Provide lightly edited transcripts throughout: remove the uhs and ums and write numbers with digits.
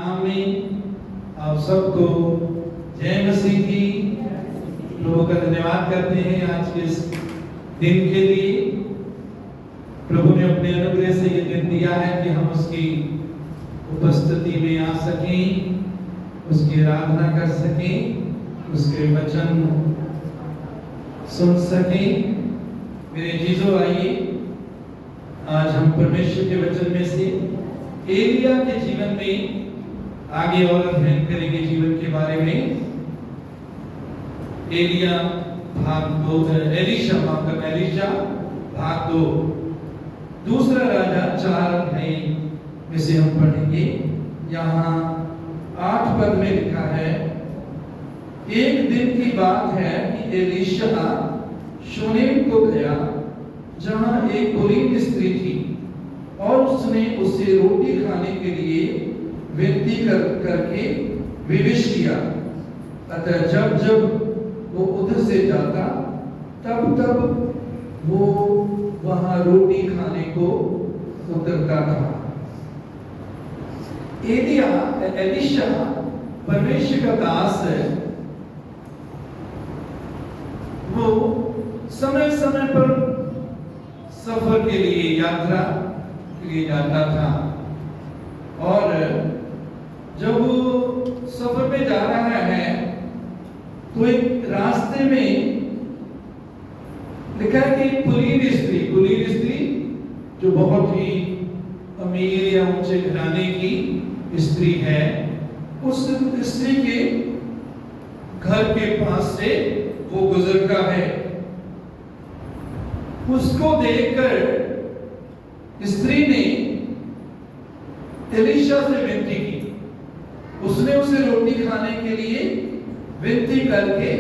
आमीन। आप सबको जय मसीह की। प्रभु का धन्यवाद करते हैं आज के इस दिन के लिए। प्रभु ने अपने अनुग्रह से ये दिन दिया है कि हम उसकी उपस्थिति में आ सकें, उसकी आराधना कर सकें, उसके वचन सुन सकें। मेरे जीजो, आइए आज हम परमेश्वर के वचन में से एलिया के जीवन में आगे और अध्ययन करेंगे। जीवन के बारे में एलिया भाग 2, एलीशा भाग 2, दूसरा राजा 4 अध्याय में से हम पढ़ेंगे। यहाँ 8 पद में लिखा है, एक दिन की बात है कि एलीशा शूनेम को गया जहां एक कुलीन स्त्री थी और उसने उसे रोटी खाने के लिए विनती करके विवश किया। अतः जब जब वो उधर से जाता तब वो वहां रोटी खाने को उतरता था। एलीशा परमेश्वर का दास है। वो समय समय पर सफर के लिए, यात्रा के लिए जाता था और जब वो सफर में जा रहा है तो एक रास्ते में लिखा है कि कुलीन स्त्री जो बहुत ही अमीर या ऊंचे घराने की स्त्री है, उस स्त्री के घर के पास से वो गुजरता है। उसको देखकर स्त्री ने एलीशा से विनती की। उसने उसे रोटी खाने के लिए विनती करके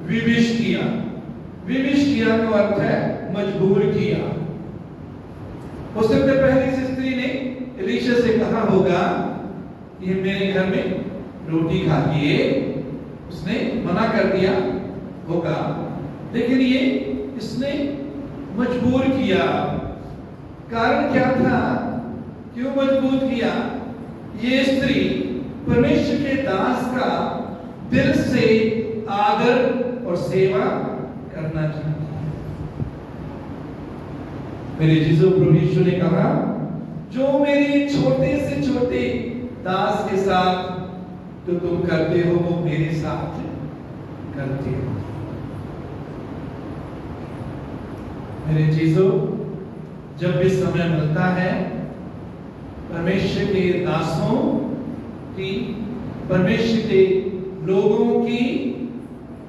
विवश किया। विवश किया का अर्थ है मजबूर किया। हो सकता है पहले इस स्त्री ने एलीशा से कहा होगा कि मेरे घर में रोटी खाइए, उसने मना कर दिया होगा, लेकिन ये इसने मजबूर किया। कारण क्या था? क्यों मजबूर किया? ये स्त्री परमेश्वर के दास का दिल से आदर और सेवा करना चाहती है। मेरे जीसु प्रभु यीशु ने कहा, जो मेरे छोटे से छोटे दास के साथ जो तुम करते हो वो मेरे साथ करते हो। मेरे चीजों, जब भी समय मिलता है परमेश्वर के दासों की, परमेश्वर के लोगों की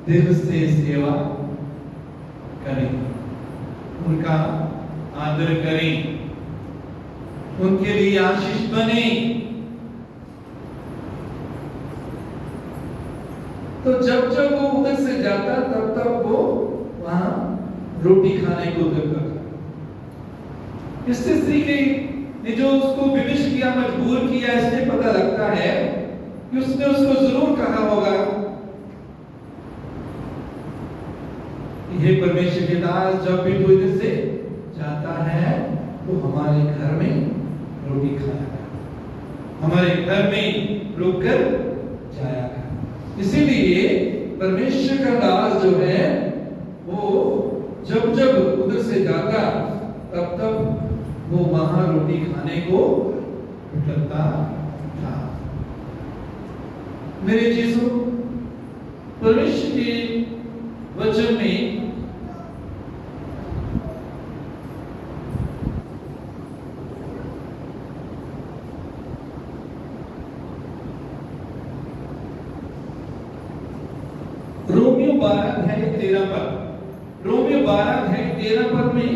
दिल से सेवा करें, उनका आदर करें, उनके लिए आशीष बने। तो जब जब वो उधर से जाता तब वो वहां रोटी खाने को उतरता था। इस स्त्री ने जो उसको विवश किया, मजबूर किया, इससे पता लगता है कि उसने उसको जरूर कहा होगा, ये परमेश्वर के दास, जब भी तू इधर से जाता है तो हमारे घर में रोटी खाया कर, हमारे घर में रुक कर जाया कर। इसीलिए परमेश्वर का दास जो है वो जब जब उधर से जाता तब वो वहां रोटी खाने को उतरता था। मेरे चीजों, परमेश्वर के वचन में रोमियो 12 पद में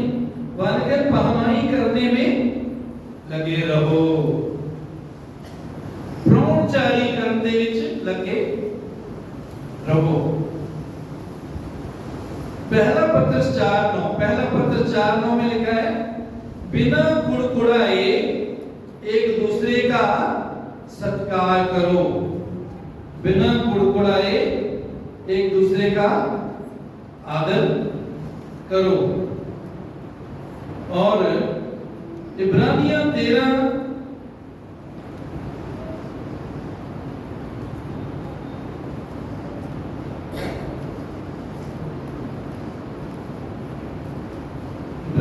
वालकर पहनाई करने में लगे रहो, ब्रह्मचारी करने विच लगे रहो। पहला पत्र 4:9 में लिखा है, बिना कुड़कुड़ाए एक दूसरे का सत्कार करो, बिना कुड़कुड़ाए एक दूसरे का आदर करो। और इब्रानियों 13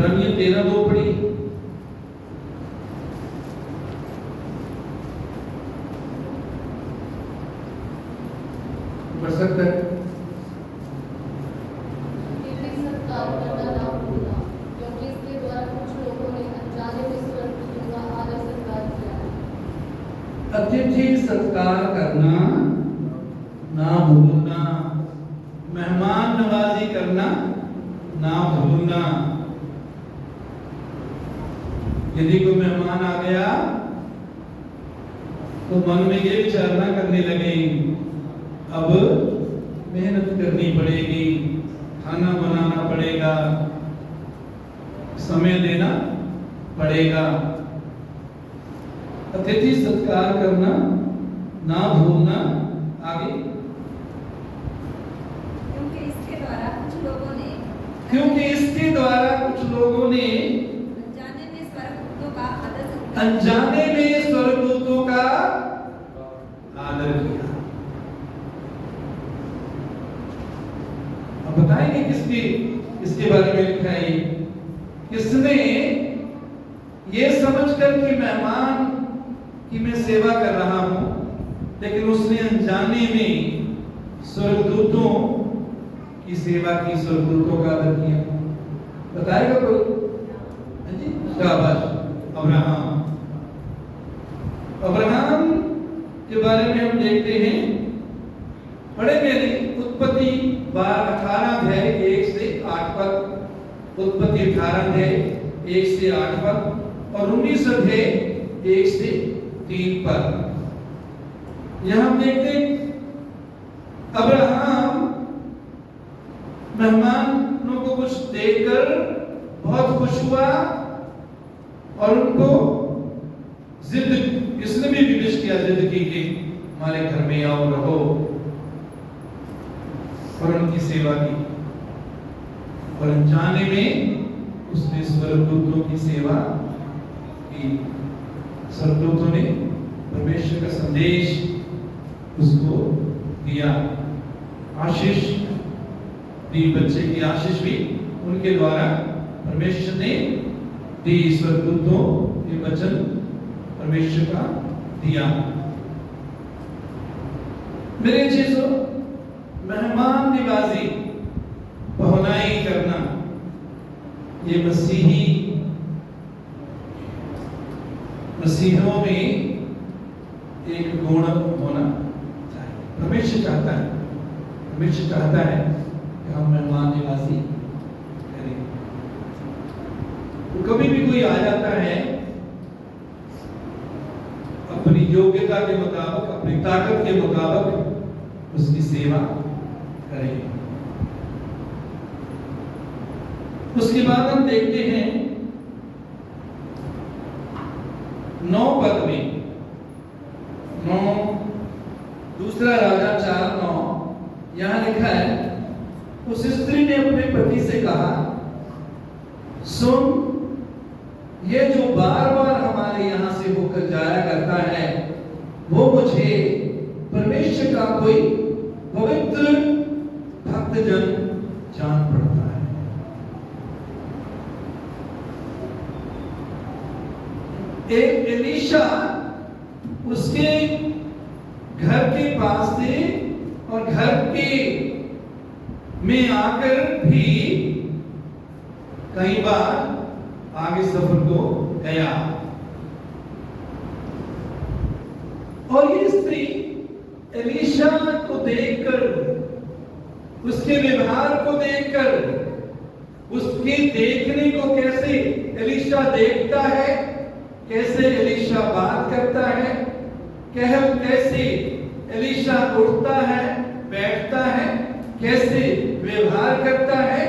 इब्रानियों 13:2 पढ़ी। पढ़ सकता है? अतिथि सत्कार करना ना भूलना, मेहमान नवाजी करना ना भूलना। यदि कोई मेहमान आ गया तो मन में ये विचारना करने लगे, अब मेहनत करनी पड़ेगी, खाना बनाना पड़ेगा, समय देना पड़ेगा। अतिथि सत्कार करना ना भूलना। आगे, क्योंकि इसके द्वारा कुछ लोगों ने अनजाने में स्वर्गदूतों का आदर किया। अब बताएंगे किसके बारे में लिखा है? किसने ये समझकर कि मेहमान की मैं सेवा कर रहा हूं, लेकिन उसने अनजाने में स्वर्गदूतों की सेवा की, स्वर्गदूतों का आदर किया। बताएगा कोई? जी, शाबाश। अब्राहम के बारे में हम देखते हैं, पढ़ेंगे नहीं, उत्पत्ति 18 अध्याय 1 से 8 पद, उत्पत्ति 18 अध्याय 1 से 8 पद और 19 अध्याय 1 से 3 पद। यहां हम देखते अब्राहम मेहमानों को कुछ देकर बहुत खुश हुआ और उनको इसने भी विवेश किया, जिद की कि हमारे घर में आओ, रहो, और उनकी सेवा की। और अनजाने में उसने स्वर्गदूतों की सेवा की। स्वर्गदूतों ने परमेश्वर का संदेश उसको दिया, आशीष दी, बच्चे की आशीष भी उनके द्वारा परमेश्वर ने दी। स्वर्गदूतों के वचन परमेश्वर का दिया। मेरे चीजों, मेहमान निवाजी, पहुनाई करना, ये मसीहों में एक गुण होना चाहिए। परमेश्वर चाहता है कि हम मेहमान निवाजी करें। तो कभी भी कोई आ जाता है, अपनी योग्यता के मुताबिक, अपनी ताकत के मुताबिक उसकी सेवा करें। उसके बाद हम देखते हैं 9 पद में, 9 दूसरा राजा 4:9 यहां लिखा है, उस स्त्री ने अपने पति से कहा, सुन, ये जो बार बार हमारे यहां से होकर जाया करता है, वो मुझे परमेश्वर का कोई पवित्र भक्तजन जान पड़ता है। एक एलीशा उसके घर के पास थे और घर के में आकर भी कई बार आगे सफर को गया। और ये स्त्री एलीशा को देखकर, उसके व्यवहार को देखकर, उसके देखने को कैसे एलीशा देखता है, कैसे एलीशा बात करता है, कैसे एलीशा उठता है, बैठता है, कैसे व्यवहार करता है,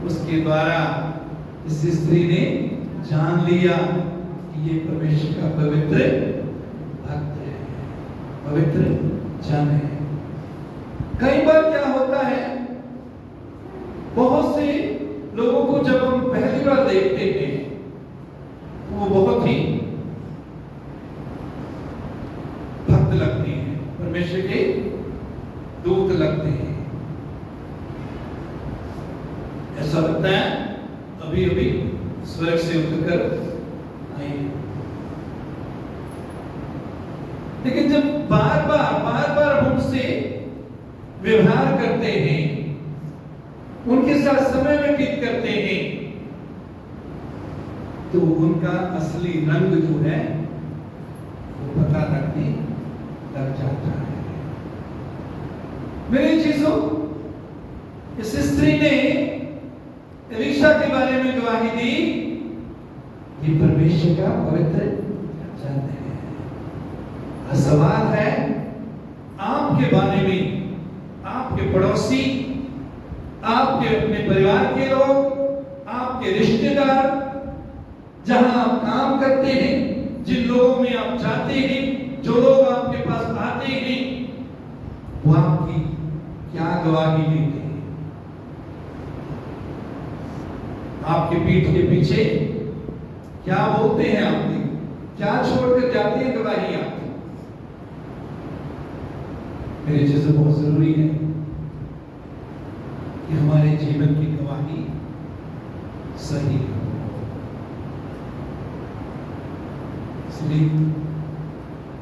उसके द्वारा इस स्त्री ने जान लिया कि ये परमेश्वर का पवित्र भक्त है, पवित्र जन है। कई बार क्या होता है, बहुत से लोगों को जब हम पहली बार देखते हैं, वो बहुत ही भक्त लगते हैं, परमेश्वर के दूत लगते हैं। ऐसा लगता है अभी अभी स्वर्ग से उतरकर आए हैं। लेकिन जब बार बार हम उनसे व्यवहार करते हैं, उनके साथ समय व्यतीत करते हैं, तो उनका असली रंग जो है वो पता लगने लग जाता है। मेरी चीजों, इस स्त्री ने एलीशा के बारे में गवाही दी, ये परमेश्वर का पवित्र जन है। सवाल है आपके बारे में, आपके पड़ोसी, आपके अपने परिवार के लोग, आपके रिश्तेदार, जहां आप काम करते हैं, जिन लोगों में आप जाते हैं, जो लोग आपके पास आते हैं, वो आपकी क्या गवाही देते हैं? आपके पीठ के पीछे क्या बोलते हैं? आपकी क्या छोड़कर जाते हैं गवाही आपकी? मेरे जैसे बहुत जरूरी है कि हमारे जीवन की गवाही सही हो। इसलिए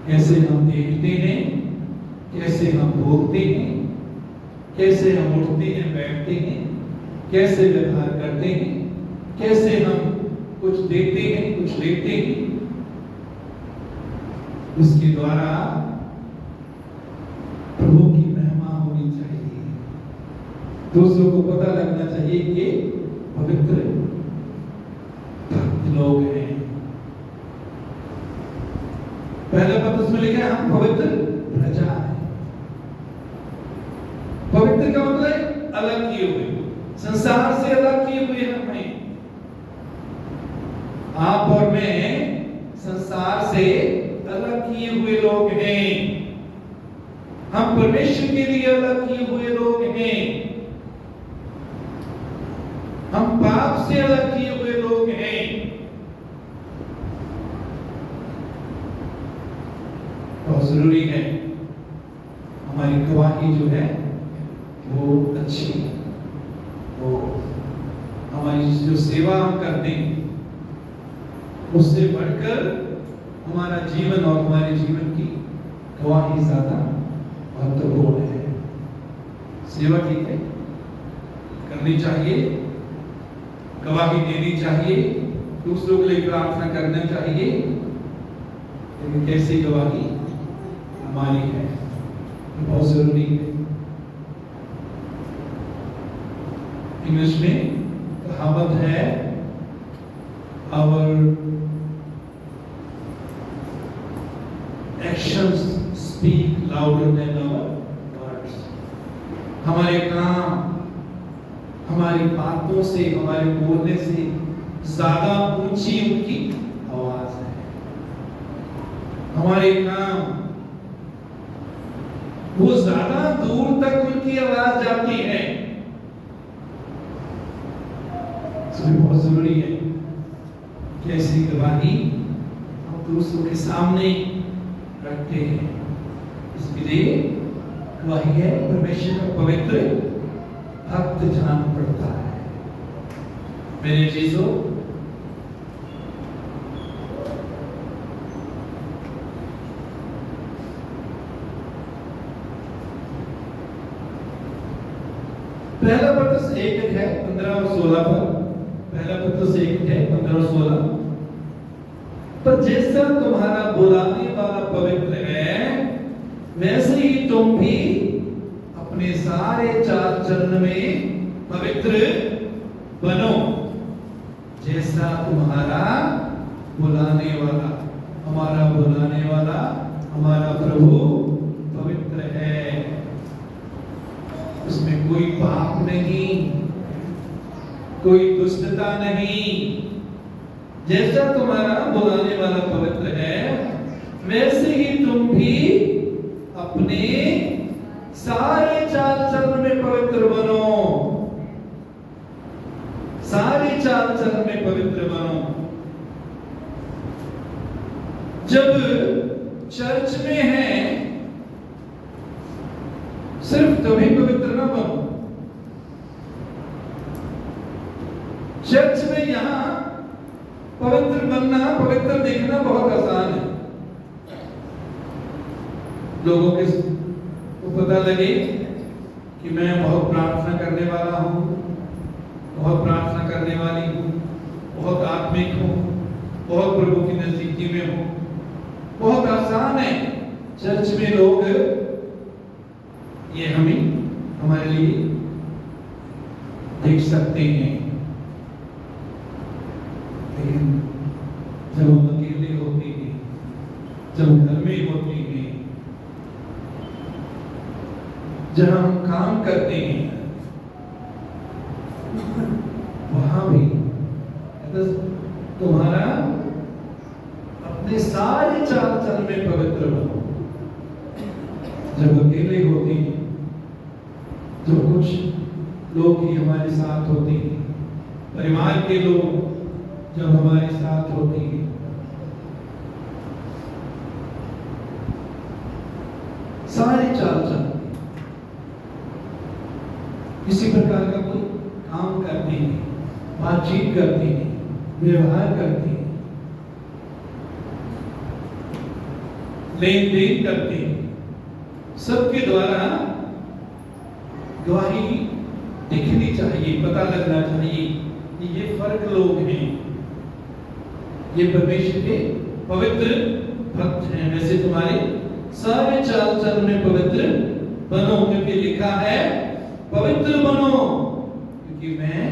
कैसे हम देखते हैं, कैसे हम बोलते हैं, कैसे हम उठते हैं, बैठते हैं, कैसे व्यवहार करते हैं, कैसे हम कुछ देते हैं, कुछ लेते हैं, उसके द्वारा प्रभु की महिमा होनी चाहिए। दूसरों को पता लगना चाहिए कि ये पवित्र भक्त लोग हैं। पहले पद में लिखा है हम पवित्र प्रजा है। पवित्र का मतलब अलग किए हुए, संसार से अलग किए हुए हम हैं। आप और मैं संसार से अलग किए हुए लोग हैं। हम परमेश्वर के लिए अलग किए हुए लोग हैं। हम पाप से अलग किए हुए लोग हैं। बहुत जरूरी है हमारी गवाही जो है वो अच्छी, वो हमारी जो सेवा हम करते हैं उससे बढ़कर हमारा जीवन और हमारे जीवन की गवाही ज्यादा महत्वपूर्ण है। सेवा ठीक है, करनी चाहिए, गवाही देनी चाहिए, दूसरों के लिए प्रार्थना करना चाहिए, लेकिन कैसी गवाही हमारी है बहुत जरूरी है। इंग्लिश में कहावत है, our actions speak louder than our words। हमारे काम, हमारी बातों से, हमारे बोलने से ज्यादा ऊंची उनकी आवाज है। हमारे काम वो ज्यादा दूर तक उनकी आवाज जाती है। इसलिए बहुत जरूरी है कि ऐसी गवाही हम दूसरों के सामने रखते हैं। इसके लिए गवाही है परमेश्वर का पवित्र भक्त जान पड़ता है। मेरे चीजों, पहला पत्रस 1 है 15 और 16 पर। पहला पत्रस 1 है 15 और 16 पर जैसा तुम्हारा बुलाने वाला पवित्र है, वैसे ही तुम भी अपने सारे चाल चलन में पवित्र बनो। जैसा तुम्हारा बुलाने वाला, हमारा बुलाने वाला हमारा प्रभु पवित्र है, उसमें कोई पाप नहीं, कोई दुष्टता नहीं। जैसा तुम्हारा बुलाने वाला पवित्र है, वैसे ही तुम भी अपने सारे चाल चलन में पवित्र बनो। सारे चाल चलन में पवित्र बनो। जब चर्च में है सिर्फ तभी पवित्र ना बनो। चर्च में बनना, पवित्र दिखना बहुत आसान है। लोगों के को पता लगे कि मैं बहुत प्रार्थना करने वाला हूँ, बहुत प्रार्थना करने वाली हूँ, बहुत आत्मिक हूँ, बहुत प्रभु की नजदीकी में हूँ। बहुत आसान है चर्च में लोग ये हमारे लिए देख सकते हैं, लेकिन जब हम अकेले होते हैं, जब घर में होते हैं, जब हम काम करते हैं, वहां भी तुम्हारा अपने सारे चाल चलन में पवित्र बनो। जब अकेले होते हैं, जो कुछ लोग ही हमारे साथ होते हैं, परिवार के लोग जब हमारे साथ होते हैं, सारे चाल चलन किसी प्रकार का कोई काम करते हैं, बातचीत करते हैं, व्यवहार करते हैं, लेन देन करते हैं, सबके द्वारा गवाही दिखनी चाहिए, पता लगना चाहिए कि ये फर्क लोग हैं, ये परमेश्वर के पवित्र भक्त हैं। वैसे तुम्हारे सारे चाल चलन में पवित्र बनो, क्योंकि लिखा है पवित्र बनो क्योंकि मैं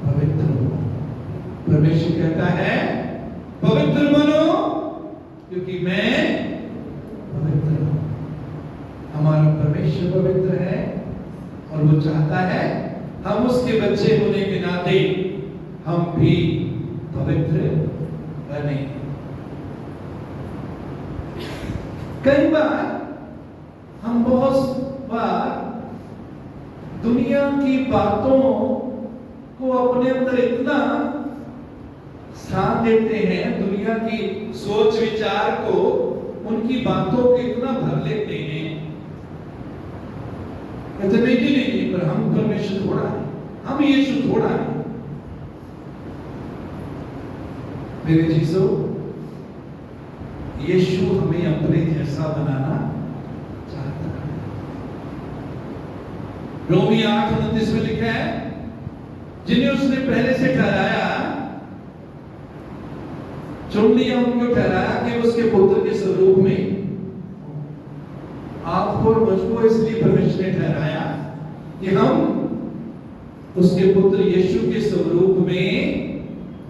पवित्र हूं। परमेश्वर कहता है पवित्र बनो क्योंकि मैं पवित्र हूं। हमारा परमेश्वर पवित्र है और वो चाहता है हम उसके बच्चे होने के नाते हम भी पवित्र बने। कई बार हम बहुत बार दुनिया की बातों को अपने अंदर इतना स्थान देते हैं, दुनिया की सोच विचार को, उनकी बातों को इतना भर लेते हैं, कहते नहीं, पर हम परमेश्वर थोड़ा है, हम यीशु थोड़ा है। मेरे चीजों, यीशु हमें अपने जैसा बनाना चाहता है। रोमी 8:29 में लिखा है, जिन्हें उसने पहले से ठहराया, चुन लिया, उनको ठहराया कि उसके पुत्र के स्वरूप में। आपको और मुझको इसलिए परमेश्वर ने ठहराया कि हम उसके पुत्र यीशु के स्वरूप में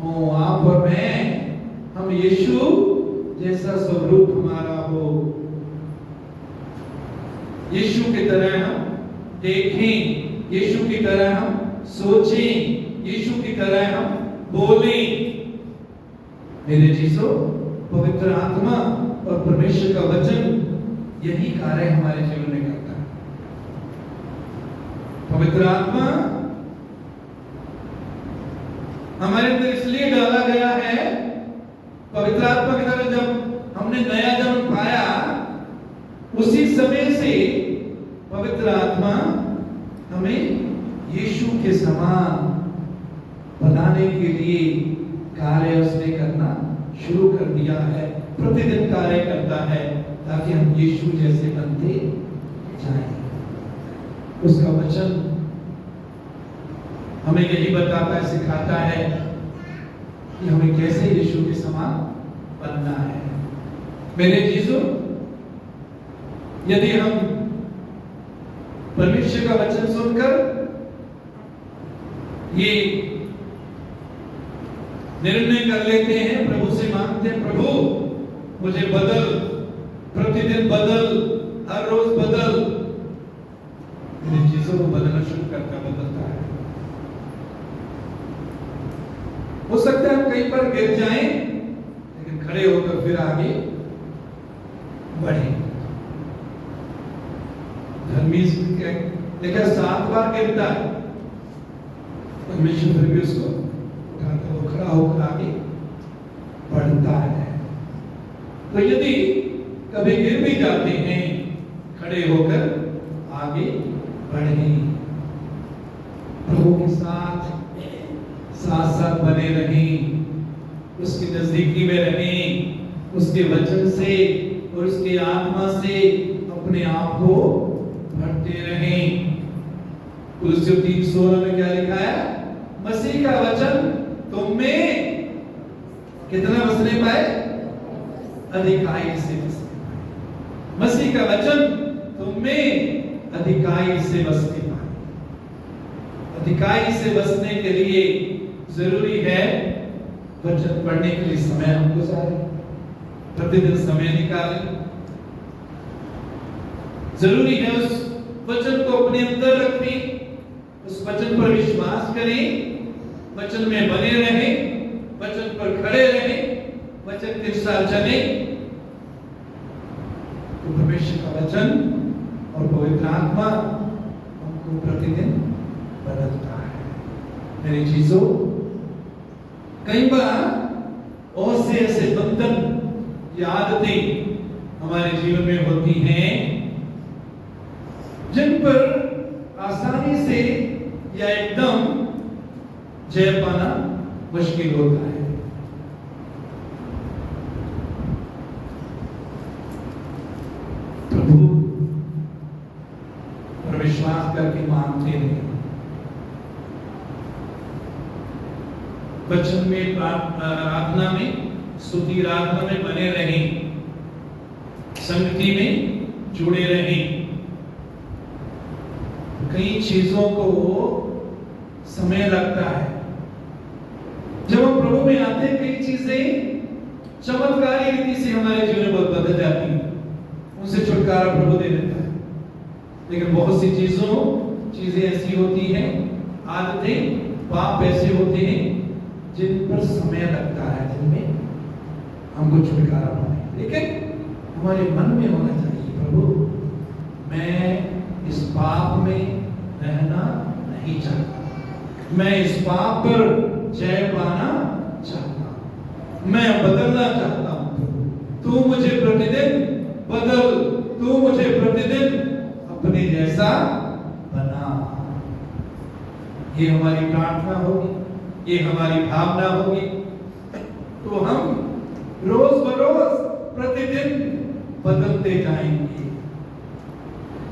हो। आप और मैं, हम यीशु जैसा स्वरूप हमारा हो, यीशु की तरह हम देखें, यीशु की तरह हम सोचें, यीशु की तरह हम बोलें। मेरे चीजों, पवित्र आत्मा और परमेश्वर का वचन यही कार्य हमारे जीवन में करता है। पवित्र आत्मा हमारे अंदर इसलिए डाला गया है, पवित्र आत्मा की तरह जब हमने नया जन्म पाया, उसी समय से पवित्र आत्मा हमें यीशु के समान बनाने के लिए कार्य उसने करना शुरू कर दिया है। प्रतिदिन कार्य करता है ताकि हम यीशु जैसे बनते जाएं। उसका वचन हमें यही बताता है, सिखाता है कि हमें कैसे यीशु के समान बनना है। मेरे चीजों, यदि हम परमेश्वर का वचन सुनकर ये निर्णय कर लेते हैं, प्रभु से मांगते हैं, प्रभु मुझे बदल, प्रतिदिन बदल, हर रोज बदल, मेरी चीजों को बदलना शुरू करता बदलता है। हो सकता है हम कहीं पर गिर जाएं, लेकिन खड़े होकर फिर आगे बढ़े। धर्मी देखा 7 बार गिरता है, परमेश्वर फिर भी उसको उठाता, वो खड़ा होकर आगे बढ़ता है। तो यदि कभी गिर भी जाते हैं, खड़े होकर आगे बढ़ें, प्रभु के साथ साथ साथ बने रहें, उसकी नजदीकी में रहें, उसके वचन से और उसके आत्मा से अपने आप को भरते रहें। कुलुस्सियों 3:16 में क्या लिखा है? मसीह का वचन तुम में कितना बसने पाए? अधिकाई से बसने पाए। मसीह का वचन तुम में अधिकाई से बसने पाए। अधिकाई से बसने के लिए जरूरी है वचन पढ़ने के लिए समय हमको चाहिए, प्रतिदिन समय निकालें। जरूरी है उस वचन को अपने अंदर रखें, उस वचन पर विश्वास करें, वचन में बने रहें, वचन पर खड़े रहें, वचन के साथ चलें। तो परमेश्वर का वचन और पवित्र आत्मा हमको प्रतिदिन बदलता है। मेरी चीजों, कई बार और से ऐसे बंधन या आदतें हमारे जीवन में होती हैं जिन पर आसानी से या एकदम जय पाना मुश्किल होता है। प्रभु पर विश्वास करके मानते हैं, वचन में प्रार्थना में स्तुति आराधना में बने रहें, संगति में जुड़े रहें। कई चीजों को समय लगता है। जब हम प्रभु में आते हैं, कई चीजें चमत्कारी रीति से हमारे जीवन में बदल जाती हैं, उनसे छुटकारा प्रभु दे देता है। लेकिन बहुत सी चीजें ऐसी होती हैं, आदतें, पाप ऐसे होते हैं जिन पर समय लगता है, जिनमें हमको छुटकारा पाए। लेकिन हमारे मन में होना चाहिए, प्रभु मैं इस पाप में रहना नहीं चाहता, मैं इस पाप पर जय पाना चाहता हूं, मैं बदलना चाहता हूं। तू मुझे प्रतिदिन बदल, तू मुझे प्रतिदिन अपने जैसा बना। ये हमारी प्रार्थना होगी, ये हमारी भावना होगी, तो हम रोज बरोज प्रतिदिन बदलते जाएंगे,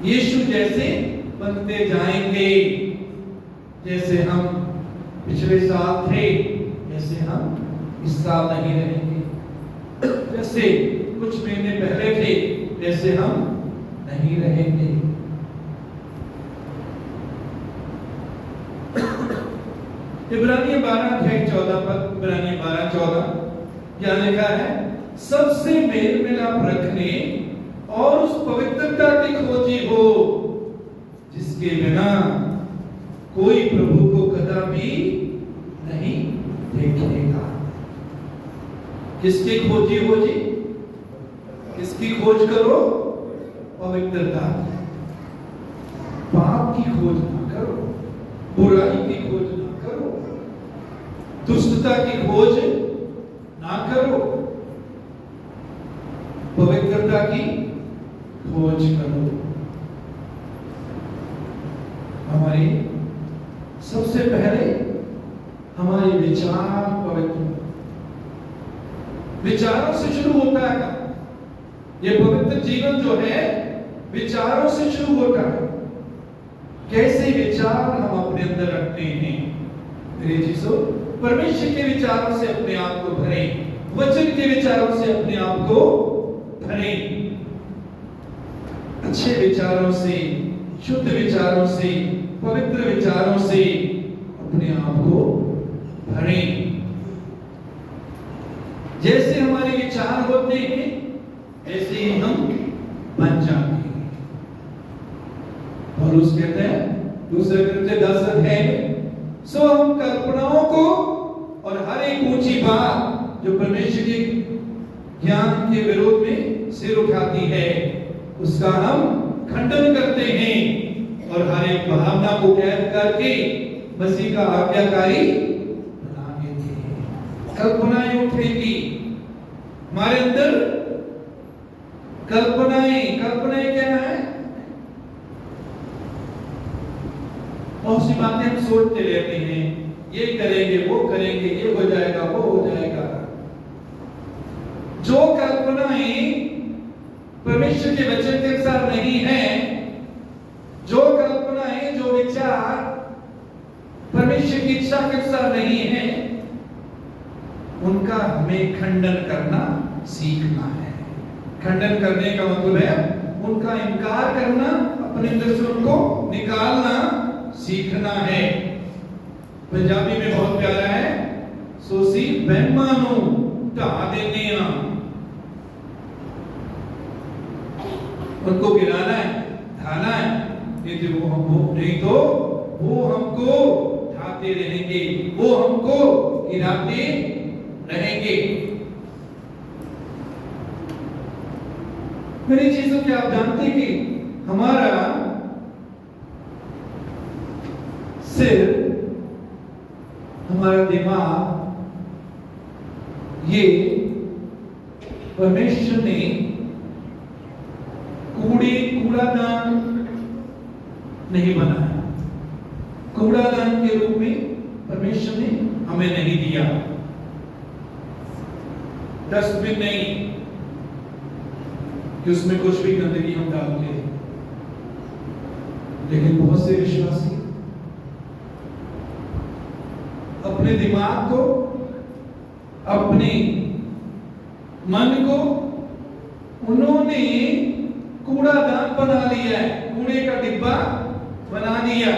यीशु जैसे बनते जाएंगे। जैसे हम पिछले साल थे ऐसे हम इस साल नहीं रहेंगे, जैसे कुछ महीने पहले थे ऐसे हम नहीं रहेंगे। इब्रानियों 12:14 इब्रानियों 12:14 क्या लिखा है? सबसे मेल मिलाप रखने और उस पवित्रता की खोजी हो जिसके बिना कोई प्रभु को कदापि नहीं देखेगा। किसकी खोजी हो जी? किसकी खोज करो? पवित्रता। पाप की खोज ना करो, बुराई की खोज ना करो, दुष्टता की खोज ना करो, पवित्रता की खोज करो। हमारे सबसे पहले हमारे विचार पवित्र, विचारों से शुरू होता है काम। ये पवित्र जीवन जो है विचारों से शुरू होता है। कैसे विचार हम अपने अंदर रखते हैं? मेरे चीजों, परमेश्वर के विचारों से अपने आप को भरें, वचन के विचारों से अपने आप को भरें। अच्छे विचारों से, शुद्ध विचारों से, पवित्र विचारों से अपने आप को भरें। जैसे हमारे विचार होते हैं ऐसे ही हम बन जाते हैं। और उस कहते हैं दूसरे कृत्य 10 सो हम कल्पनाओं को और हर एक ऊंची बात जो परमेश्वर के ज्ञान के विरोध में सिर उठाती है उसका हम खंडन करते हैं और हर एक भावना को कैद करके मसीह का आज्ञाकारी बना देते हैं। कल्पनाएं उठेगी हमारे अंदर। कल्पनाएं क्या है? बहुत सी बातें हम सोचते रहते हैं, ये करेंगे, वो करेंगे, ये हो जाएगा, वो हो जाएगा। जो कल्पनाएं परमेश्वर के वचन के अनुसार नहीं है, जो कल्पनाएं, जो विचार परमेश्वर की इच्छा के अनुसार नहीं है, उनका हमें खंडन करना सीखना है। खंडन करने का मतलब है उनका इनकार करना, अपने अंदर से उनको निकालना सीखना है। पंजाबी में बहुत प्यारा है, सोसी वहमां नूं ढा देने आ, उनको गिराना है, ढाना है, नहीं तो वो हमको ढाते रहेंगे, वो हमको गिराते रहेंगे। मेरी चीजों की आप जानते कि हमारा सिर, हमारा दिमाग, ये परमेश्वर ने कूड़ादान नहीं बनाया। कूड़ादान के रूप में परमेश्वर ने हमें नहीं दिया। डस्टबिन नहीं कि उसमें कुछ भी गंदगी हम डाल दें। लेकिन बहुत से विश्वासी अपने दिमाग को, अपने मन को उन्होंने कूड़ादान बना लिया है, कूड़े का डिब्बा बना दिया।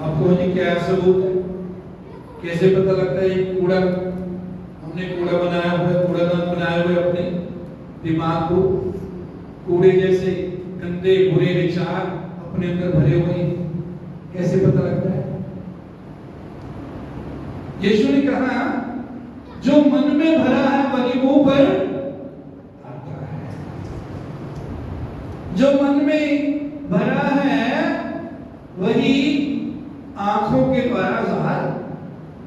आपको क्या सबूत है? कैसे पता लगता है ये कूड़ा, हमने कूड़ा बनाया हुआ है, कूड़ादान बनाया हुआ है अपने दिमाग को, कूड़े जैसे गंदे बुरे विचार अपने अंदर भरे हुए हैं, कैसे पता लगता है? यीशु ने कहा जो मन में भरा है वही मुंह पर आता है। जो मन में भरा है वही आंखों के द्वारा जाहिर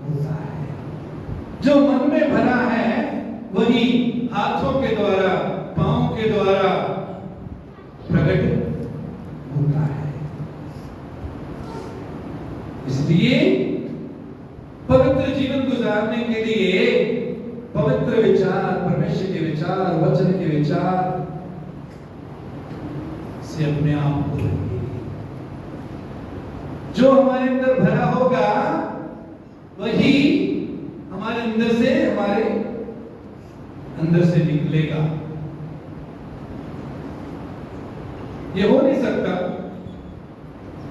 होता है। जो मन में भरा है वही हाथों के द्वारा, पांव के द्वारा प्रकट होता है। इसलिए पवित्र जीवन गुजारने के लिए पवित्र विचार, परमेश्वर के विचार, वचन के विचार से अपने आप को रखिए। जो हमारे अंदर भरा होगा वही हमारे अंदर से निकलेगा। ये हो नहीं सकता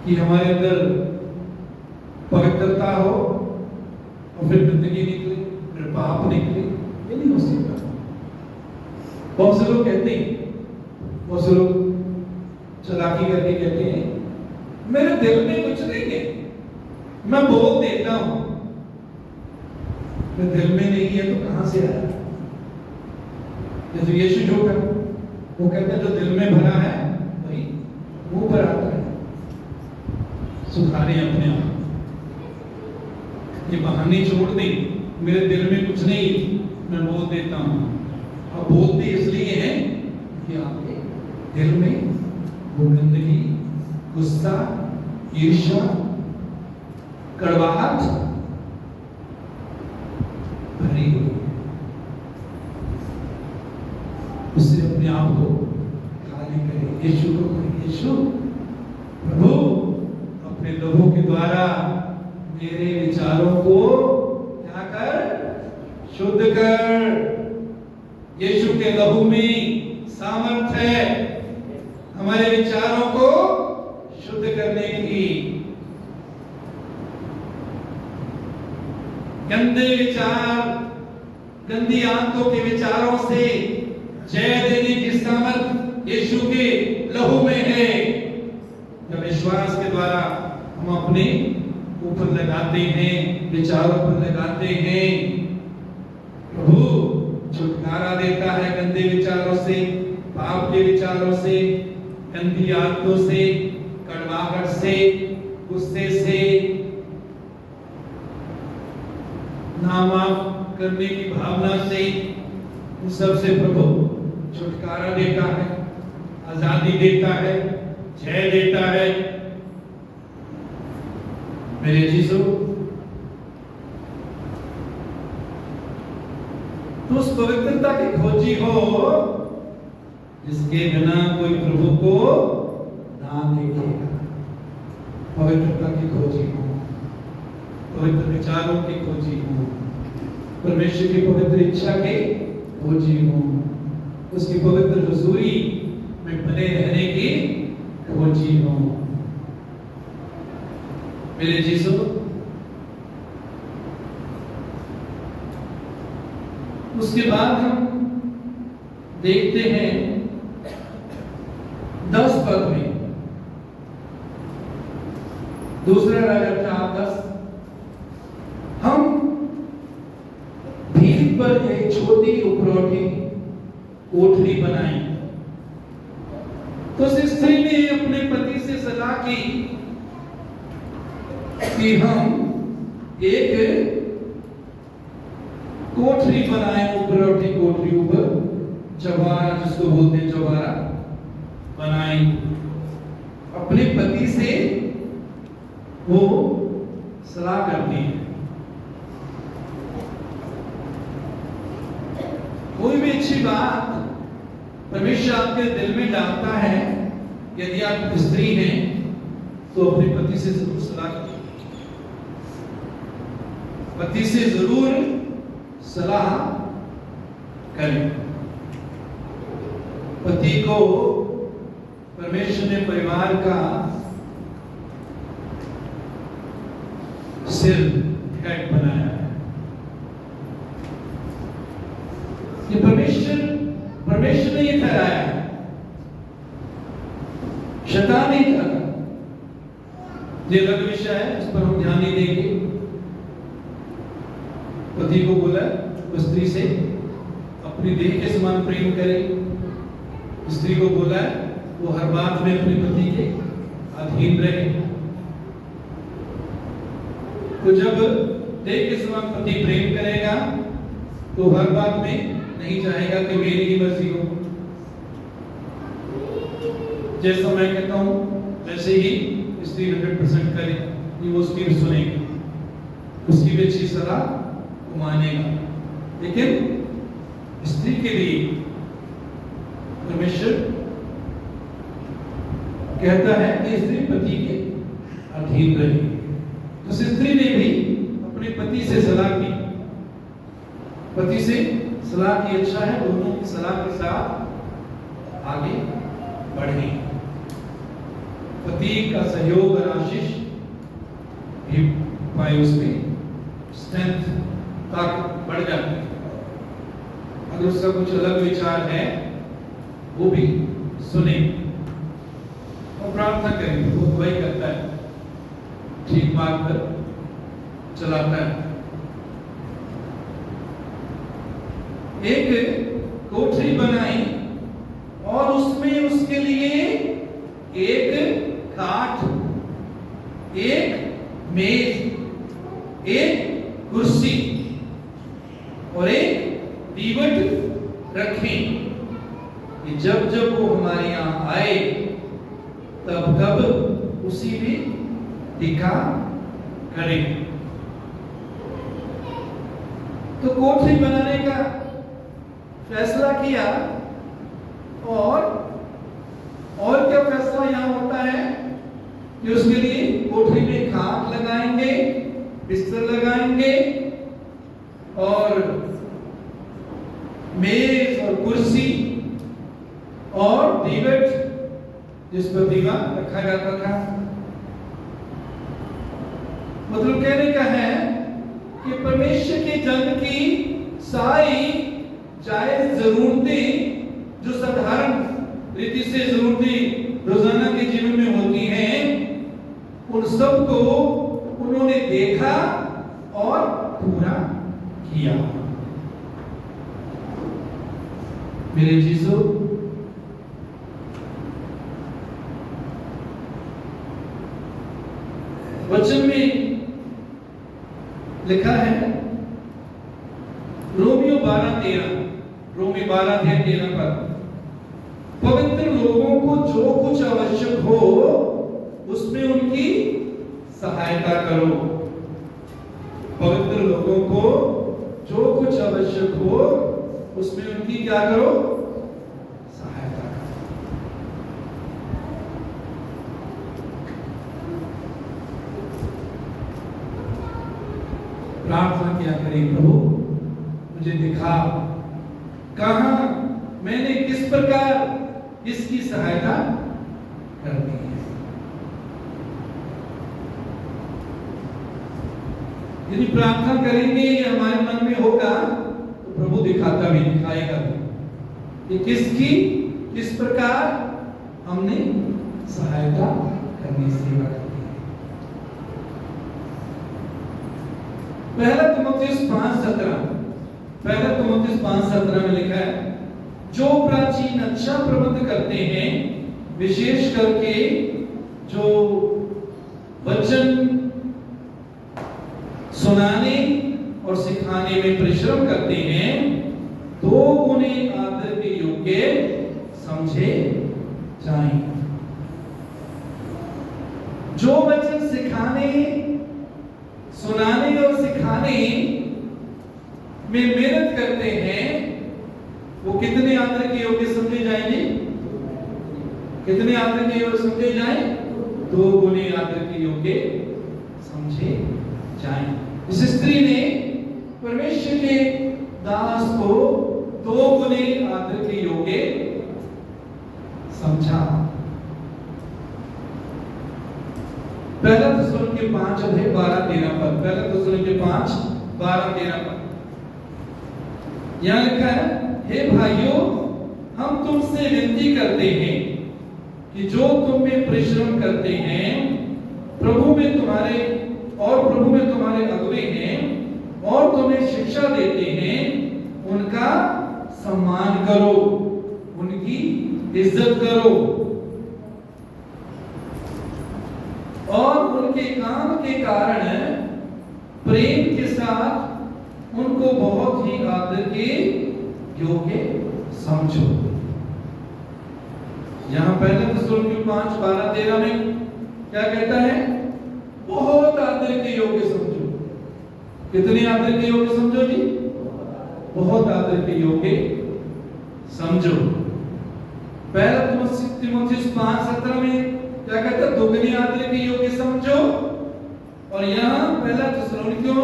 कि हमारे अंदर पवित्रता हो और फिर गंदगी निकले, फिर पाप निकले, ये नहीं हो सकता। बहुत से लोग कहते हैं, बहुत से लोग चालाकी करके कहते हैं मेरे दिल में कुछ नहीं है, मैं बोल देता हूं। तो दिल में नहीं है तो कहां से आया? जैसे यीशु जो कर, वो कहता है जो दिल में भरा है वही मुंह पर आता है। सुधारे अपने आप, ये बहाने छोड़ दे, मेरे दिल में कुछ नहीं, मैं बोल देता हूं। अब बोलते इसलिए हैं कि आपके दिल में वो गंदगी, गुस्सा, ईर्ष्या, कड़वाहट भरी हुई है। उससे अपने आप को खाली करें। यीशु को कहें, यीशु प्रभु अपने लहू के द्वारा मेरे विचारों को क्या कर, शुद्ध कर। यीशु के लहू में सामर्थ्य है हमारे विचारों को शुद्ध करने की। गंदे विचार, गंदी आंतों के विचारों से जय देने की सामर्थ यीशु के लहू में है। जब विश्वास के द्वारा हम अपने ऊपर लगाते हैं, विचारों पर लगाते हैं, प्रभु छुटकारा देता है गंदे विचारों से, पाप के विचारों से, गंदी आदतों से, कड़वाहट से, गुस्से से, नामाफ करने की भावना से, उन सब से प्रभु छुटकारा देता है, आजादी देता है, जय देता है। मेरे जीसू, तो उस पवित्रता के खोजी हो जिसके बिना कोई प्रभु को ना देखेगा। पवित्रता की खोजी हो, पवित्र विचारों की खोजी हो, परमेश्वर की पवित्र इच्छा के खोजी हो, उसकी पवित्र हुजूरी में बने रहने की खोजी हो। मेरे जीसू, उसके बाद हम देखते हैं 10 पद में, दूसरा राजा 4:10, हम भीत पर एक छोटी उपरौठी कोठरी बनाई। तो उस स्त्री ने अपने पति से सलाह की कि हम एक कोठरी बनाए, उपरौठी कोठरी, ऊपर चौबारा जिसको बोलते हैं, चौबारा बनाई। अपने पति से वो सलाह करती है। कोई भी अच्छी बात परमेश्वर आपके दिल में डालता है, यदि आप स्त्री हैं तो अपने पति से जरूर सलाह करें। पति से जरूर सलाह करें। पति को परमेश्वर ने परिवार का सिर, हेड बनाया है। ये परमेश्वर ने ये ठहराया है, शैतान नहीं ठहराया। ये अलग विषय है, इस पर हम ध्यान नहीं देंगे। पति को बोला स्त्री से अपनी देह के समान प्रेम करे। स्त्री को बोला वो हर बात में अपने पति के अधीन रहे। तो जब देह के समान पति प्रेम करेगा तो हर बात में नहीं चाहेगा कि मेरी ही मर्जी हो। जैसा मैं कहता हूं वैसे ही स्त्री 100% करे, ये वो उसकी भी सुनेगी, उसकी भी अच्छी सलाह को मानेगा। लेकिन स्त्री के लिए परमेश्वर कहता है कि स्त्री पति के अधीन रहे। तो स्त्री ने भी अपने पति से सलाह की। पति से सलाह की, अच्छा है, दोनों की सलाह के साथ आगे बढ़े। पति का सहयोग और आशीष भी पाए, उसमें स्ट्रेंथ, ताकत बढ़ जाती है। अगर उसका कुछ अलग विचार है वो भी सुने और प्रार्थना करें। वो अगुवाई करता है, ठीक मार्ग पर चलाता है। एक कोठरी बनाई और उसमें उसके लिए एक खाट, एक मेज, एक कुर्सी और एक दीवट रखें। जब जब वो हमारे यहां आए तब तब उसी में टिका करें। तो कोठरी बनाने का फैसला किया। और क्या फैसला यहां होता है कि उसके लिए कोठरी में खाट लगाएंगे, बिस्तर लगाएंगे और मेज और कुर्सी और दीवट जिस पर दीवा रखा जाता था। मतलब कहने का है कि परमेश्वर के जन की सारी जायज जरूरतें, जो साधारण रीति से जरूरतें रोजाना के जीवन में होती हैं, उन सब को उन्होंने देखा और पूरा किया। मेरे जीसू, वचन में लिखा है रोमियो 12:13, रोमी 12:13 पर, पवित्र लोगों को जो कुछ आवश्यक हो उसमें उनकी सहायता करो। पवित्र लोगों को जो कुछ आवश्यक हो उसमें उनकी क्या करो, सहायता करो। प्रार्थना किया करें, प्रभु मुझे दिखा कहां मैंने किस प्रकार इसकी सहायता करनी है। यदि प्रार्थना करेंगे ये हमारे मन में होगा तो प्रभु दिखाता भी, दिखाएगा भी कि किस प्रकार हमने सहायता करनी, सेवा करनी है। पहला तीमुथियुस 5:17 में लिखा है, जो प्राचीन अच्छा प्रबंध करते हैं, विशेष करके जो वचन सुनाने और सिखाने में परिश्रम करते हैं, तो उन्हें आदर के योग्य समझे जाएं। जो वचन सिखाने, सुनाने और सिखाने में मेहनत करते हैं, वो कितने आदर के योग्य समझे जाएंगे? कितने आदर के योग्य समझे जाएं? 2 गुने आदर के योग्य समझे जाएं। इस स्त्री ने परमेश्वर के दास को 2 गुने आदर के योग्य समझा। पहला थिस्सलुनीके 5:12-13 पद, पहला थिस्सलुनीके 5:12-13 पद यहां लिखा है, हे भाइयों, हम तुमसे विनती करते हैं कि जो तुम में परिश्रम करते हैं, प्रभु में तुम्हारे अगुवे हैं और तुम्हें शिक्षा देते हैं, उनका सम्मान करो, उनकी इज्जत करो और उनके काम के कारण प्रेम के साथ उनको बहुत ही आदर के योग्य समझो। यहां पहले थिस्सलुनीके 5:12-13 में क्या कहता है? बहुत आदर के योग्य समझो। कितने आदर के योग्य समझो जी? बहुत आदर के योग्य समझो। पहला तीमुथियुस 5:17 में क्या कहता है? दुगने आदर के योग्य समझो। और यहाँ पहला थिस्सलुनीकियों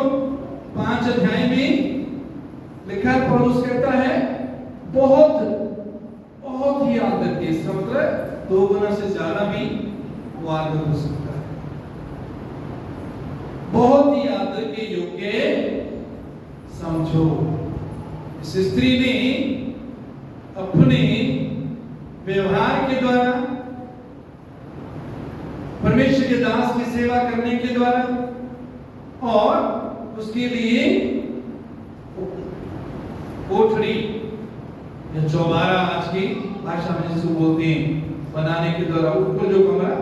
5 अध्याय में लिखा है, पौलुस कहता है बहुत ही आदर के, इसका मतलब 2 गुना से ज्यादा भी वो आदर हो सकता है। बहुत ही आदर के योग्य समझो। इस स्त्री ने अपने व्यवहार के द्वारा, परमेश्वर के दास की सेवा करने के द्वारा और उसके लिए कोठरी या चौबारा, आज की भाषा में जिसको बोलते हैं, बनाने के द्वारा, ऊपर जो कमरा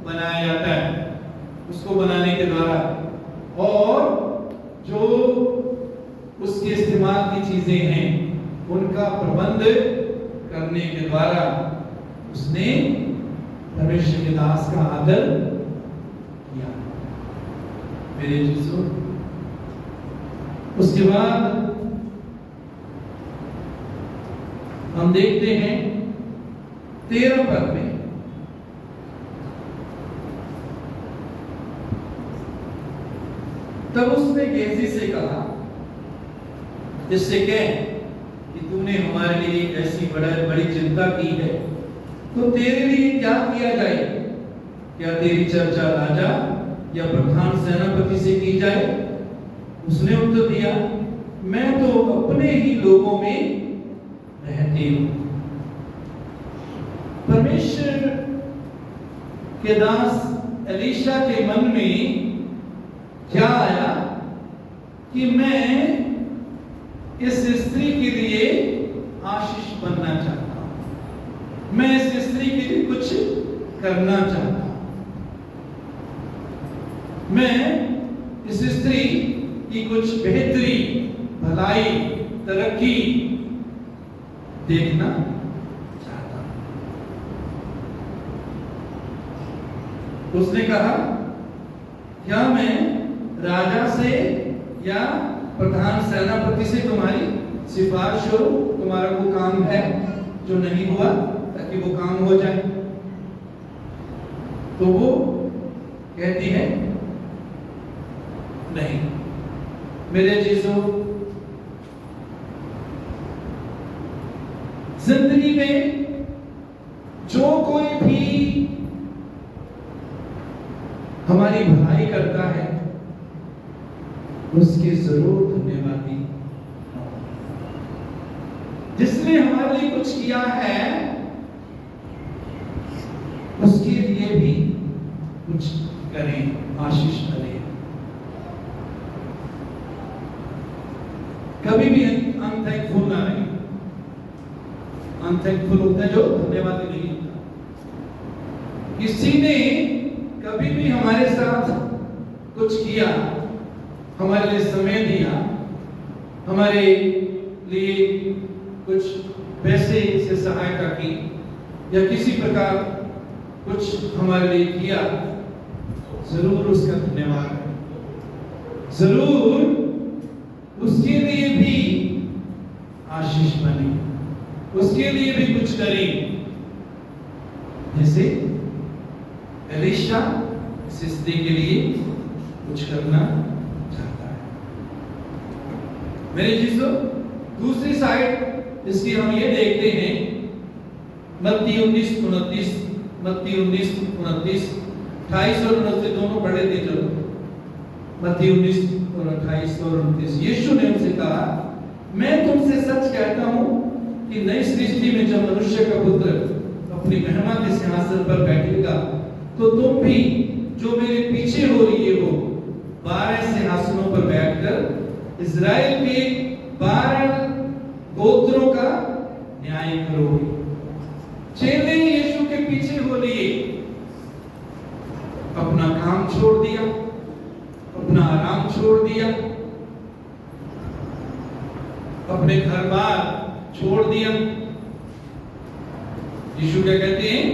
बनाया जाता है उसको बनाने के द्वारा और जो उसके इस्तेमाल की चीजें हैं उनका प्रबंध करने के द्वारा उसने परमेश्वर के दास का आदर किया। मेरे यीशु, उसके बाद हम देखते हैं 13 पद में, तब उसने गेहजी से कहा, इससे कह कि तूने हमारे लिए ऐसी बड़ी चिंता की है, तो तेरे लिए क्या किया जाए? क्या तेरी चर्चा राजा या प्रधान सेनापति से की जाए? उसने उत्तर दिया, मैं तो अपने ही लोगों में रहती हूं। परमेश्वर के दास एलीशा के मन में क्या आया कि मैं इस स्त्री के लिए आशीष बनना चाहता हूं, मैं इस स्त्री के लिए कुछ करना चाहता हूं, मैं इस स्त्री की कुछ बेहतरी, भलाई, तरक्की देखना चाहता हूं। उसने कहा, क्या मैं राजा से या प्रधान सेनापति से तुम्हारी सिफारिश करो, तुम्हारा वो काम है जो नहीं हुआ, ताकि वो काम हो जाए। तो वो कहती है नहीं। मेरे चीजों, जिंदगी में जो कोई भी हमारी भलाई करता है उसके जरूर धन्यवादी। जिसने हमारे लिए कुछ किया है उसके लिए भी कुछ करें, आशीष करें। कभी भी अनथैंकफुल ना रहे। अनथैंकफुल होता है जो धन्यवादी नहीं होता। किसी ने कभी भी हमारे साथ कुछ किया, हमारे लिए समय दिया, हमारे लिए कुछ पैसे से सहायता की, या किसी प्रकार कुछ हमारे लिए किया, जरूर उसका धन्यवाद करें। जरूर उसके लिए भी आशीष बने, उसके लिए भी कुछ करें। जैसे एलीशा इस स्त्री के लिए कुछ करना चाहता है। मेरे चीजों, दूसरी साइड इसकी हम ये देखते हैं, मत्ती 19:29, मत्ती 19:29, 28 और 29 दोनों पढ़े थे। चलो मत्ती 19 और 28 और 29। यीशु ने उनसे कहा, मैं तुमसे सच कहता हूं कि नई सृष्टि में जब मनुष्य का पुत्र अपनी महिमा के सिंहासन पर बैठेगा, तो तुम भी जो मेरे पीछे हो रही हो 12 सिंहासनों पर बैठकर इज़राइल के 12 गोत्रों का न्याय करोगे। चेले यीशु के पीछे हो लिए, अपना काम छोड़ दिया, अपना आराम छोड़ दिया, अपने घर बार छोड़ दिया। यीशु क्या कहते हैं?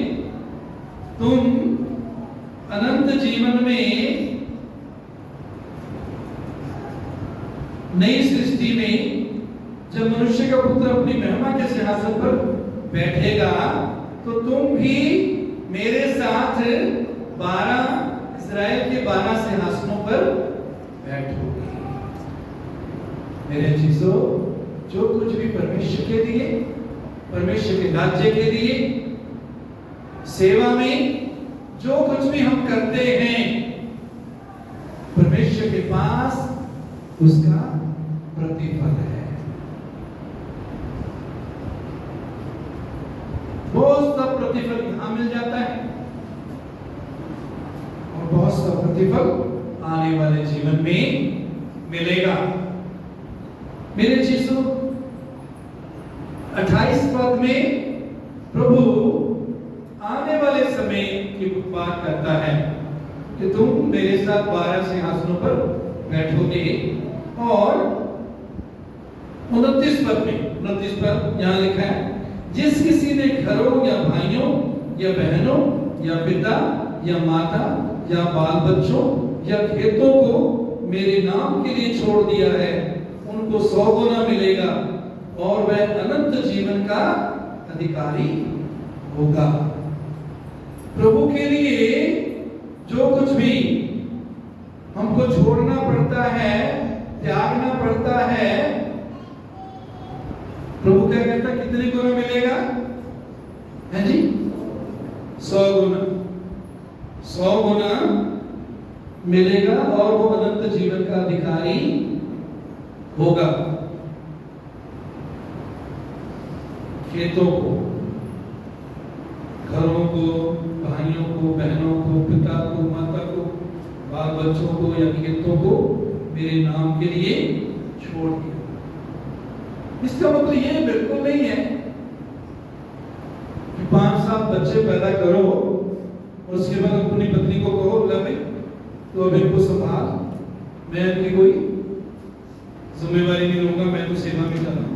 तुम अनंत जीवन में, नई सृष्टि में जब मनुष्य का पुत्र अपनी महिमा के सिंहासन पर बैठेगा, तो तुम भी मेरे साथ 12 इज़राइल के 12 सिंहासनों पर बैठोगे। मेरे चीजों, जो कुछ भी परमेश्वर के लिए, परमेश्वर के राज्य के लिए, सेवा में जो कुछ भी हम करते हैं, परमेश्वर के पास उसका प्रतिफल है। बहुत सा प्रतिफल यहां मिल जाता है और बहुत सा प्रतिफल आने वाले जीवन में मिलेगा। मेरे चीजों, 28 पद में प्रभु आने वाले समय की बात करता है कि तुम मेरे साथ 12 सिंहासनों पर बैठोगे। और 29 पद में, 29 पद यहां लिखा है, जिस किसी ने घरों या भाइयों या बहनों या पिता या माता या बाल बच्चों या खेतों को मेरे नाम के लिए छोड़ दिया है, उनको 100 गुना मिलेगा और वह अनंत जीवन का अधिकारी होगा। प्रभु के लिए जो कुछ भी हमको छोड़ना पड़ता है, त्यागना पड़ता है, प्रभु क्या कहता है? कितने गुना मिलेगा? है जी? 100 गुना, 100 गुना मिलेगा और वो अनंत जीवन का अधिकारी होगा। खेतों को, घरों को, भाइयों को, बहनों को, पिता को, माता को, बाल बच्चों को या खेतों को मेरे नाम के लिए छोड़ दिया। इसका मतलब ये बिल्कुल नहीं है कि 5-7 बच्चे पैदा करो और उसके बाद अपनी पत्नी को कहो, ला भाई तो अब इनको संभाल, मैं इनकी कोई जिम्मेवारी नहीं लूंगा, मैं तो सेवा में कर रहा हूं।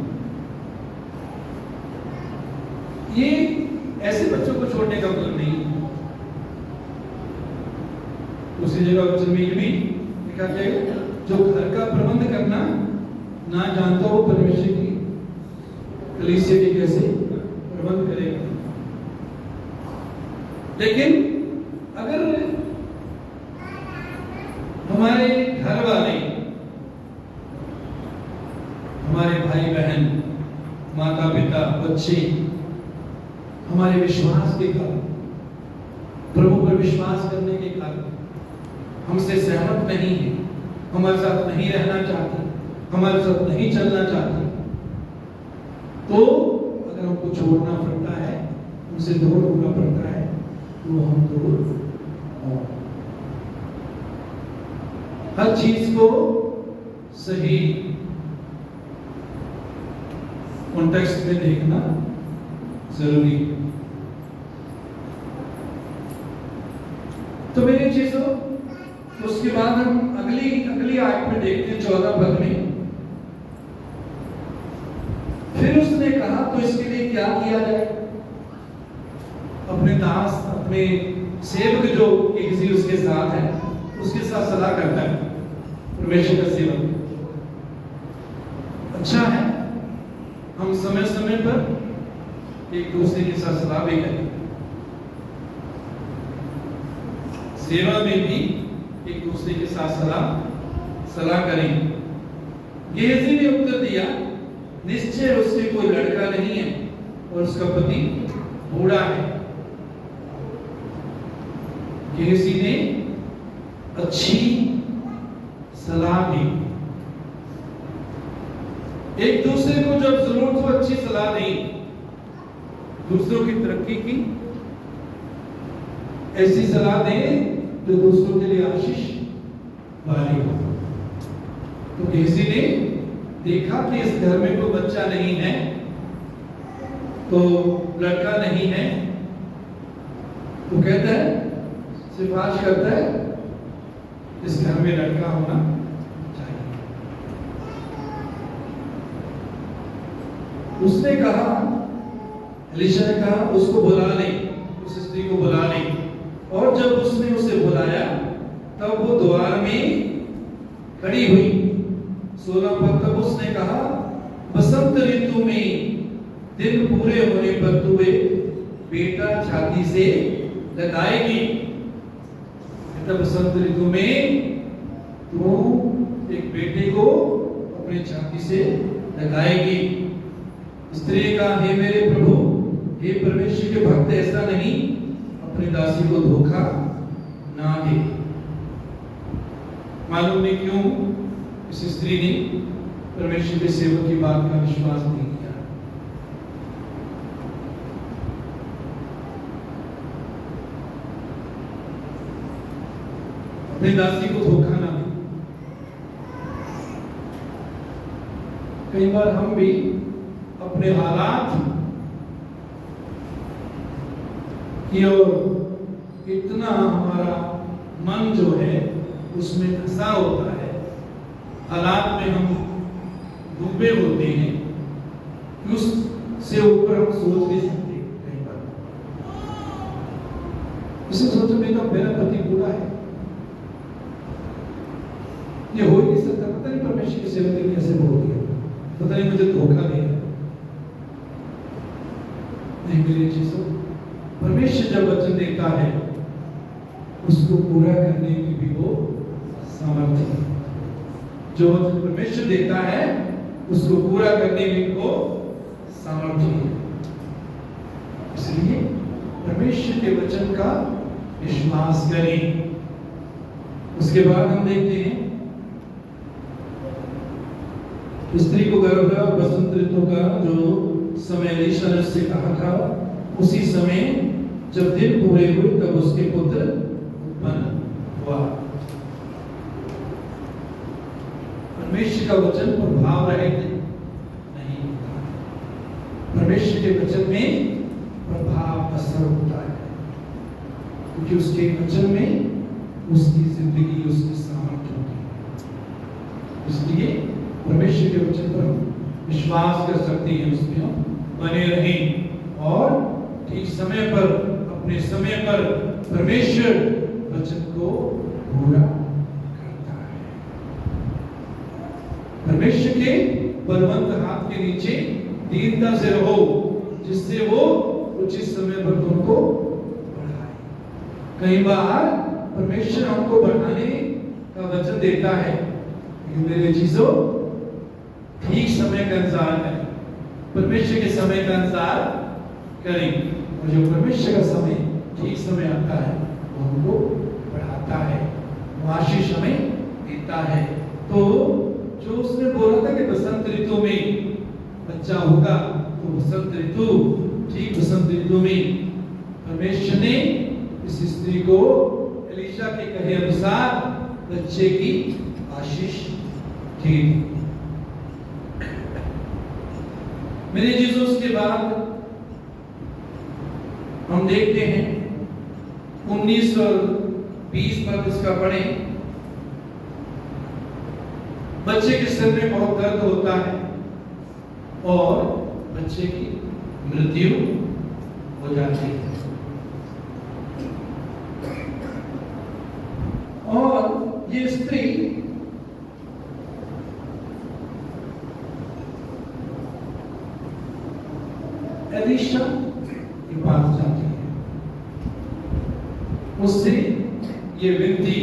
ये ऐसे बच्चों को छोड़ने का मतलब नहीं है। उसी जगह वचन में ये भी लिखा जाएगा, जो घर का प्रबंध करना ना जानता हो परमेश्वर की कलीसिया के कैसे प्रबंध करेगा। लेकिन अगर हमारे घर वाले, हमारे भाई बहन, माता पिता, बच्चे हमारे विश्वास के कारण, प्रभु पर विश्वास करने के कारण हमसे सहमत नहीं है, हमारे साथ नहीं रहना चाहते, हमारे साथ नहीं चलना चाहते, तो अगर हमको छोड़ना पड़ता है, उनसे दूर होना पड़ता है, तो हम दूर हों। हर चीज को सही कॉन्टेक्स्ट में देखना जरूरी है। तो मेरी चीजों, उसके बाद हम अगली आयत में देखते हैं 14 पद में। फिर उसने कहा, तो इसके लिए क्या किया जाए? अपने दास, अपने सेवक जो किसी उसके साथ है, उसके साथ सलाह करता है। परमेश्वर का सेवक अच्छा है हम समय समय पर एक दूसरे के साथ सलाह भी करें, सेवा में भी एक दूसरे के साथ सलाह करें। गेहजी ने उत्तर दिया, निश्चय उससे कोई लड़का नहीं है और उसका पति बूढ़ा है। गेहजी ने अच्छी सलाह दी। एक दूसरे को जब जरूरत हो अच्छी सलाह दी, दूसरों की तरक्की की ऐसी सलाह दें जो दूसरों के लिए आशीष वाली हो। तो किसी ने देखा कि इस घर में कोई बच्चा नहीं है, तो लड़का नहीं है, तो कहता है, सिफारिश करता है, इस घर में लड़का होना चाहिए। उसने कहा, एलीशा ने कहा, उसको बुला ले, उस स्त्री को बुला ले। और जब उसने उसे बुलाया, तब वो द्वार में खड़ी हुई। 16 पद, तब उसने कहा, बसंत ऋतु में दिन पूरे होने पर तू एक बेटा छाती से लगाएगी। बसंत ऋतु में तू एक बेटे को अपनी छाती से लगाएगी। स्त्री ने कहा, हे मेरे प्रभु, हे परमेश्वर के भक्त, ऐसा नहीं, अपनी दासी को धोखा ना दे। मालूम नहीं क्यों इस स्त्री ने परमेश्वर के सेवक की बात का विश्वास नहीं किया। अपनी दासी को धोखा ना दे। कई बार हम भी अपने हालात की ओर इतना हमारा मन जो है उसमें फंसा होता है, हालात में हम डूबे होते हैं कि उससे ऊपर हम सोच नहीं सकते। कई बार इसे सोचो, मेरा पति बूढ़ा है, ये हो ही नहीं सकता, पता नहीं परमेश्वर की सेवा के लिए कैसे बोल दिया, पता नहीं मुझे धोखा दिया। नहीं मेरी चीजों, परमेश्वर जब वचन देता है उसको पूरा करने की भी वो सामर्थ्य है। जो वचन परमेश्वर देता है उसको पूरा करने में वो सामर्थ्य है। इसलिए परमेश्वर के वचन का विश्वास करें। उसके बाद हम देखते हैं स्त्री को गर्भ हुआ, बसंत ऋतु का जो समय एलीशा ने उससे कहा था, उसी समय जब दिन पूरे हुए तब उसके पुत्र उत्पन्न हुआ। परमेश्वर का वचन प्रभाव रहित नहीं होता। परमेश्वर के वचन में प्रभाव असर होता है, क्योंकि उसके वचन में उसकी जिंदगी, उसकी सामर्थ्य होती है। इसलिए परमेश्वर के वचन पर विश्वास कर सकते हैं, उसमें बने रहें और ठीक समय पर, अपने समय पर परमेश्वर वचन को पूरा करता है। परमेश्वर के बलवंत हाथ के नीचे दीनता से रहो, जिससे वो उचित समय पर तुमको बढ़ाए। कई बार परमेश्वर हमको बढ़ाने का वचन देता है, लेकिन मेरे चीजों ठीक समय का इंतजार करें, परमेश्वर के समय का इंतजार करें, और जो परमेश्वर का समय ठीक समय आता है वो हमको बढ़ाता है, वो आशीष हमें देता है। तो जो उसने बोला था कि बसंत ऋतु में बच्चा होगा, तो बसंत ऋतु, ठीक बसंत ऋतु में परमेश्वर ने इस स्त्री को एलीशा के कहे अनुसार बच्चे की आशीष दी। मेरे चीजों उसके बाद हम देखते हैं 19 और 20 पद इसका पढ़ें। बच्चे के सिर में बहुत दर्द होता है और बच्चे की मृत्यु हो जाती है, और ये स्त्री एलीशा के पास जाती है, उससे ये विनती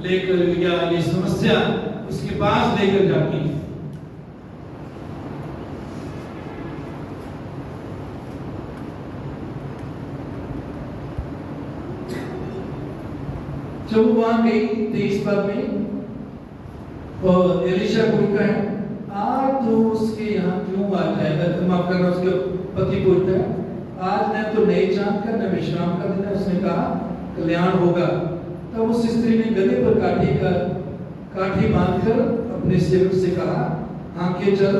लेकर या ये समस्या उसके पास लेकर जाती है। जब वो वहां गई 23 पद में, और एलीशा पूछता है आज तो उसके यहाँ क्यों आता है, माफ करना, उसके पति पूछता है आज न तो नए चांद का न विश्राम का दिन है। उसने कहा कल्याण होगा। तब उस स्त्री ने गले पर काठी बांधकर अपने सेवक से कहा आंखें चल,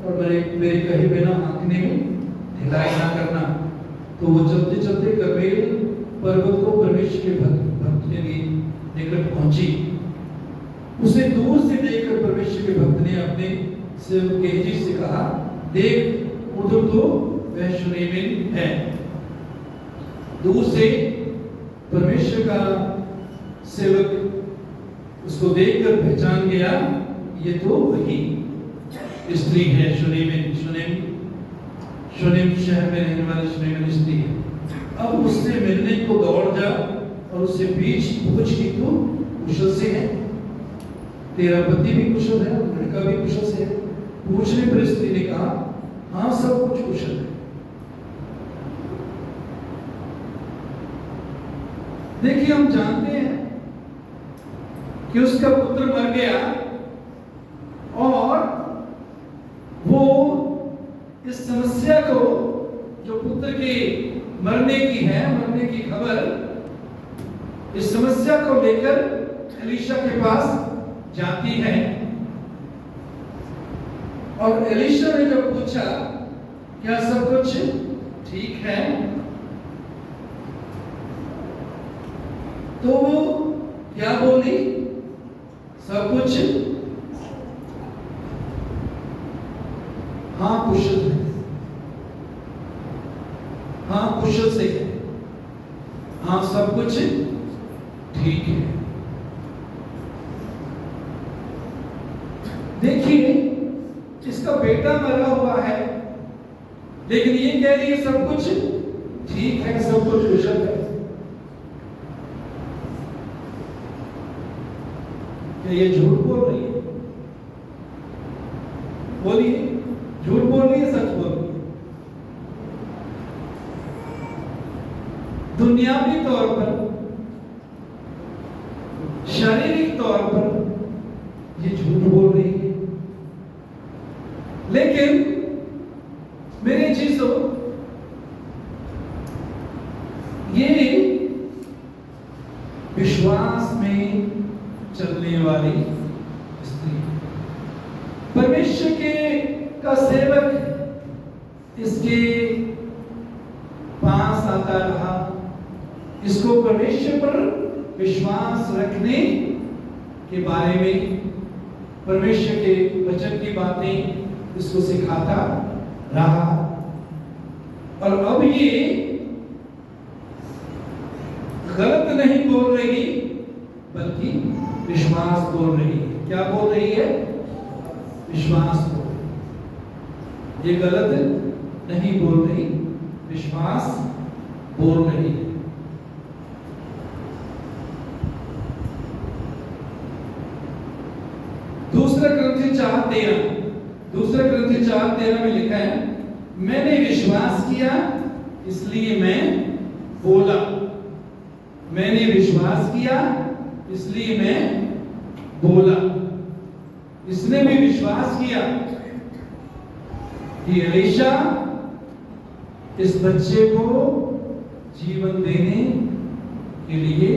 और मेरे कहे बिना आंखने में ढिलाई ना करना। तो वो चलते चलते कर्मेल पर्वत को परमेश्वर के भक्त के निकट पहुंची। उसे दूर से देखकर परमेश्वर के भक्त ने अपने सेवक गेहजी से कहा देख उधर तो वह शूनेमिन है। दूर से परमेश्वर का सेवक उसको देखकर पहचान गया, ये तो वही स्त्री है, शूनेमिन शहर में रहने वाली शूनेमिन स्त्री है। अब उससे मिलने को दौड़ जा और उससे पूछ कि तू कुशल से है, तेरा पति भी कुशल है, लड़का भी कुशल से है। पूछने पर स्त्री ने कहा हाँ सब कुछ कुशल है। देखिए हम जानते हैं कि उसका पुत्र मर गया और वो इस समस्या को जो पुत्र के मरने की खबर, इस समस्या को लेकर एलीशा के पास जाती है। और एलीशा ने जब पूछा क्या सब कुछ ठीक है, तो वो क्या बोली, सब कुछ हाँ कुशल है, हाँ कुशल से है, हाँ सब कुछ ठीक है। देखिए इसका बेटा मरा हुआ है, लेकिन ये कह रही है सब कुछ ठीक है, सब कुछ कुशल है। क्या ये झूठ बोल रही है? बोलिए, झूठ बोल रही है, सच बोल रही है? दुनियावी तौर पर, शारीरिक तौर पर ये झूठ बोल रही है, लेकिन मेरे चीजों ये विश्वास में चलने वाली स्त्री, परमेश्वर का सेवक इसके पास आता रहा, इसको परमेश्वर पर विश्वास रखने के बारे में, परमेश्वर के वचन की बातें इसको सिखाता रहा। और अब ये गलत नहीं बोल रही, बल्कि विश्वास बोल रही है। क्या बोल रही है? विश्वास बोल रही है। ये गलत नहीं बोल रही, विश्वास बोल रही है। दूसरा ग्रंथी 4:13 में लिखा है, मैंने विश्वास किया इसलिए मैं बोला। मैंने विश्वास किया इसलिए मैं बोला। इसने भी विश्वास किया कि एलीशा इस बच्चे को जीवन देने के लिए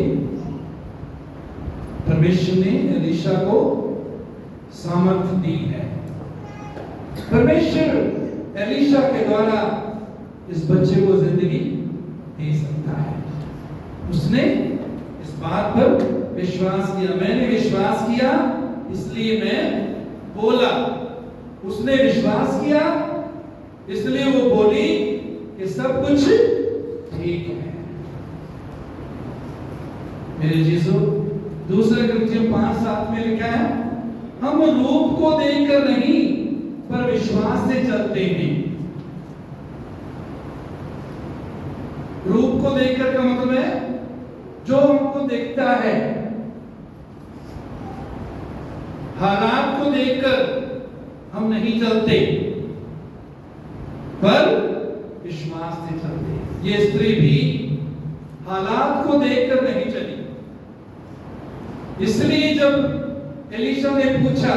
परमेश्वर ने एलीशा को सामर्थ्य दी है। परमेश्वर एलीशा के द्वारा इस बच्चे को जिंदगी दे सकता है। उसने इस बात पर विश्वास किया। मैंने विश्वास किया इसलिए मैं बोला। उसने विश्वास किया इसलिए वो बोली कि सब कुछ ठीक है। मेरे चीजों, दूसरे ग्रंथियों 5:7 में लिखा है, हम रूप को देखकर नहीं पर विश्वास से चलते हैं। रूप को देखकर का मतलब है जो हमको देखता है, हालात को देखकर हम नहीं चलते पर विश्वास से चलते। ये स्त्री भी हालात को देखकर नहीं चली। इसलिए जब एलीशा ने पूछा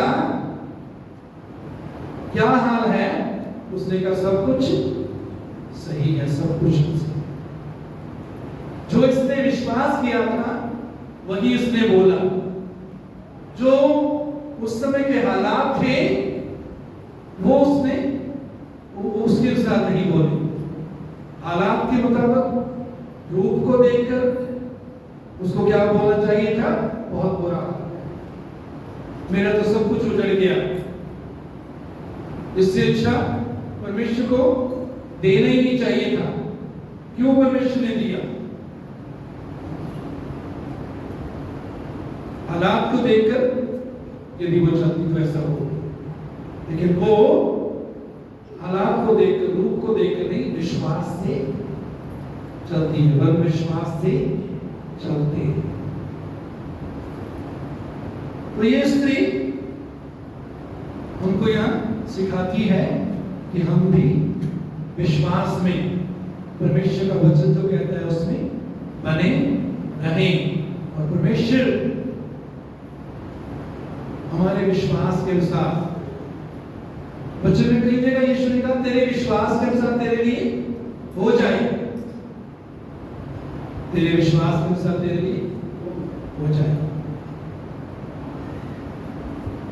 क्या हाल है, उसने कहा सब कुछ सही है, सब कुछ सही। जो इसने विश्वास किया था वही उसने बोला। जो उस समय के हालात थे वो उसके साथ नहीं बोले। हालात के मुताबिक रूप को देखकर उसको क्या बोलना चाहिए था, बहुत बुरा, मेरा तो सब कुछ उजड़ गया। इससे अच्छा परमेश्वर को देना ही नहीं चाहिए था। क्यों परमेश्वर ने दिया? हालात को देखकर यदि वो चाहती तो ऐसा हो, लेकिन वो हालात को देखकर, रूप को देखकर नहीं, विश्वास से चलती है। वह विश्वास से चलते हैं। तो ये स्त्री हमको यहाँ सिखाती है कि हम भी विश्वास में, परमेश्वर का वचन जो कहता है उसमें बने रहें और परमेश्वर हमारे विश्वास के अनुसार। बच्चों ने कई जगह यीशु ने कहा तेरे विश्वास के अनुसार तेरे लिए हो जाए, तेरे विश्वास के अनुसार तेरे लिए हो जाए।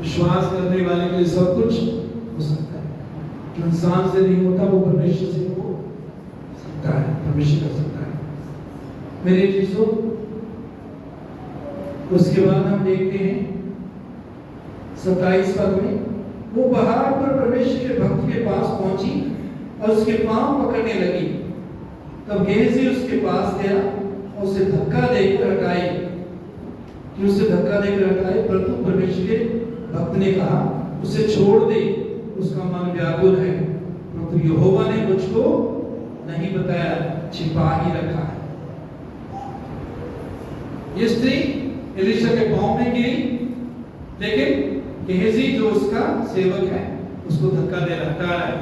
विश्वास करने वाले के लिए सब कुछ हो सकता है। जो इंसान से नहीं होता वो परमेश्वर से हो सकता है, परमेश्वर कर सकता है। मेरे चीजों, उसके बाद हम देखते हैं 27 पद में, वो पहाड़ पर परमेश्वर के भक्त के पास पहुंची और उसके पांव पकड़ने लगी। तब गेहजी उसके पास गया और उसे धक्का देकर हटाए, परंतु परमेश्वर के भक्त ने कहा उसे छोड़ दे, उसका मन व्याकुल है, परंतु यहोवा ने मुझको नहीं बताया, छिपा ही रखा है। ये स्त्री एलीशा के पांव में गिरी, लेकिन गेहजी जो उसका सेवक है उसको धक्का दे रहा है,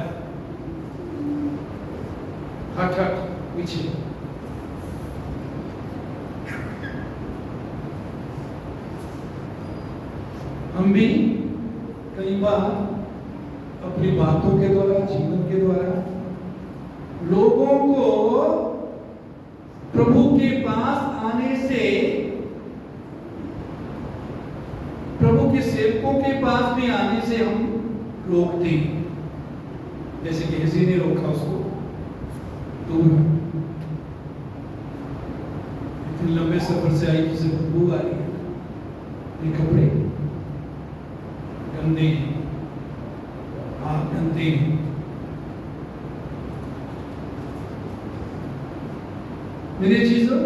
हट हट पीछे। हम भी कई बार अपनी बातों के द्वारा, जीवन के द्वारा लोगों को प्रभु के पास आने से, प्रभु के सेवकों के पास भी आने से हम रोकते हैं। जैसे कि किसी ने रोका उसको दूर, इतने लंबे सफर से आई, किसी बदबू आ रही है, ये कपड़े गंदे हैं, आप गंदे हैं। मेरे चीजों,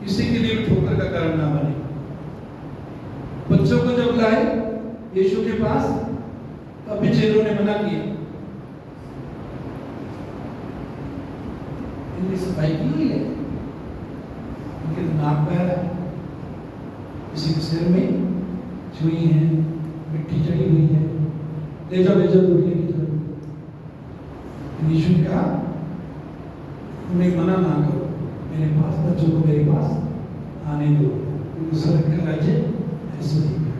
किसी के लिए ठोकर का कारण ना बने। बच्चों को जब लाए यीशु के पास, तब भी चेलों ने मना किया, इनकी सफाई की हुई है, इनके नाक पैर है, किसी के सिर में छुई है, मिट्टी चढ़ी हुई है, ले जाओ दूल्हे की तरफ। यीशु ने कहा उन्हें मना ना करो, मेरे पास बच्चों को मेरे पास आने दो, क्योंकि स्वर्ग का राज्य ऐसे ही है।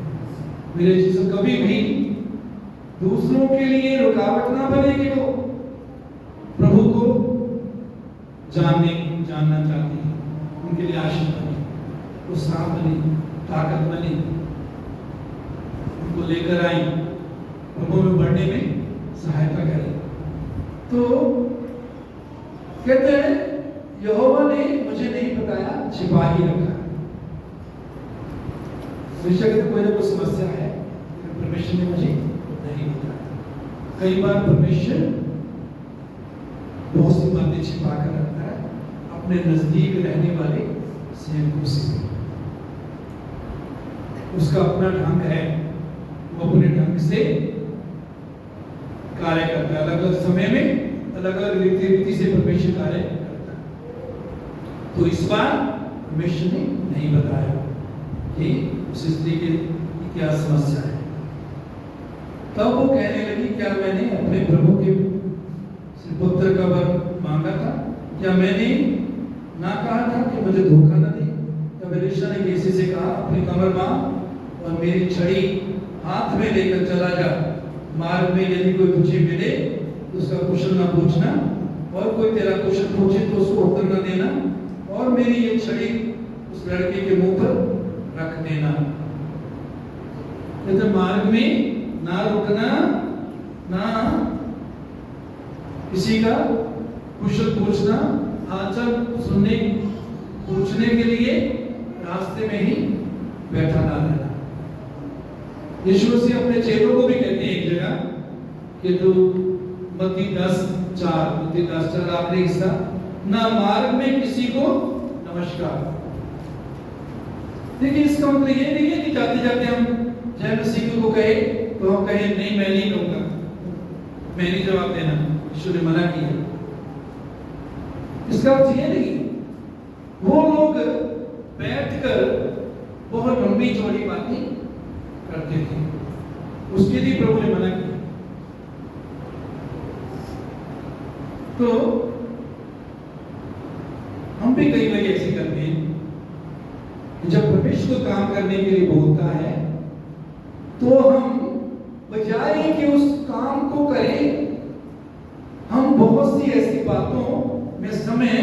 मेरे यीशु कभी भी दूसरों के लिए रुकावट ना बने कि वो प्रभु को जानना चाहते हैं, उनके लिए आशीष बने, उत्साह बने, ताकत बने, उनको लेकर आए, प्रभु में बढ़ने में सहायता करें। तो कहते हैं यहोवा ने मुझे नहीं बताया, छिपा ही रखा। बेशक कोई ना कोई समस्या है, परमेश्वर ने मुझे नहीं बताया। कई बार परमेश्वर बहुत सी बातें छिपा कर रखता है अपने नजदीक रहने वाले सेवकों से। उसका अपना ढंग है, वो अपने ढंग से कार्य करता है। अलग अलग समय में अलग अलग रीति से परमेश्वर कार्य करता है। तो इस बार परमेश्वर ने नहीं बताया कि उस स्त्री की क्या समस्या है। तब वो कहने लगी, क्या मैंने अपने प्रभु के पुत्र का वर मांगा था? क्या मैंने ना कहा था कि मुझे धोखा न दे? तब एलीशा ने गेहजी से कहा, अपनी कमर बांध और मेरी छड़ी हाथ में लेकर चला जा। मार्ग में यदि कोई तुझे मिले तो उसका कुशल न पूछना, और कोई तेरा कुशल पूछे तो उसको उत्तर न देना, और मेरी ये छड़ी उस लड़के के मुंह पर रख देना। तो मार्ग में ना रुकना, ना किसी का कुशल पूछना, हालचाल सुनने पूछने के लिए रास्ते में ही बैठा ना रहना। यीशु मसीह अपने चेलों को भी कहते हैं एक जगह कि तू मत्ती 10:4 आखिरी हिस्सा, ना मार्ग में किसी को नमस्कार। देखिए इसका मतलब ये नहीं है कि जाते जाते हम जय मसीह को कहे तो हम कहें नहीं मैं नहीं कहूंगा, मैं नहीं जवाब देना, यीशु ने मना किया। इसका अर्थ ये नहीं। वो लोग बैठकर बहुत लंबी चौड़ी बातें करते थे, उसके लिए प्रभु ने मना किया। तो हम भी कई बार ऐसे करते हैं, जब परमेश्वर को काम करने के लिए बोलता है तो हम बजाय कि उस काम को करें, हम बहुत सी ऐसी बातों में समय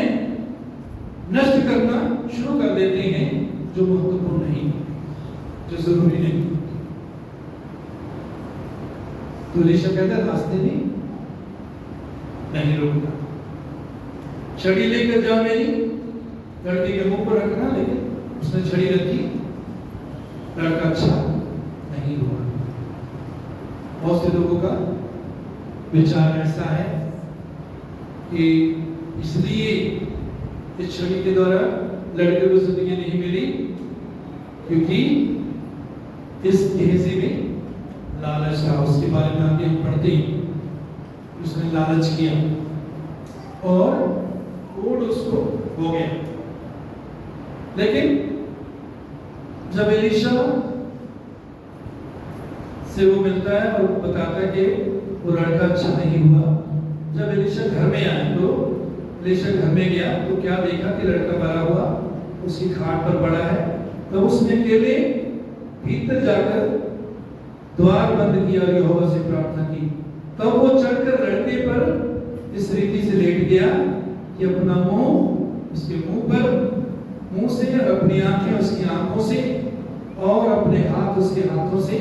नष्ट करना शुरू कर देते हैं जो महत्वपूर्ण नहीं, जो जरूरी नहीं। तो एलीशा कहता है रास्ते में नहीं रुकना, छड़ी लेकर जाओ मेरी, लड़के के मुंह पर रखना। लेकिन उसने छड़ी रखी, लड़का अच्छा नहीं हुआ। बहुत से लोगों का विचार ऐसा है कि इसलिए इस छड़ी के द्वारा लड़के को जिंदगी नहीं मिली क्योंकि इस गेहजी में लालच था। उसके बारे में आगे हम पढ़ते हैं, उसने लालच किया और कोड उसको हो गया। लेकिन जब एलीशा से वो मिलता है और बताता है कि वो लड़का अच्छा नहीं हुआ, जब एलीशा घर में आया तो एलीशा घर में गया तो क्या देखा कि लड़का मरा हुआ उसकी खाट पर पड़ा है। तब उसने अकेले भीतर जाकर द्वार बंद किया और यहोवा से प्रार्थना की। तब वो चढ़कर लड़के पर इस रीति से लेट गया कि अपना मुंह उसके मुंह से और अपनी आंखें उसकी आंखों से और अपने हाथ उसके हाथों से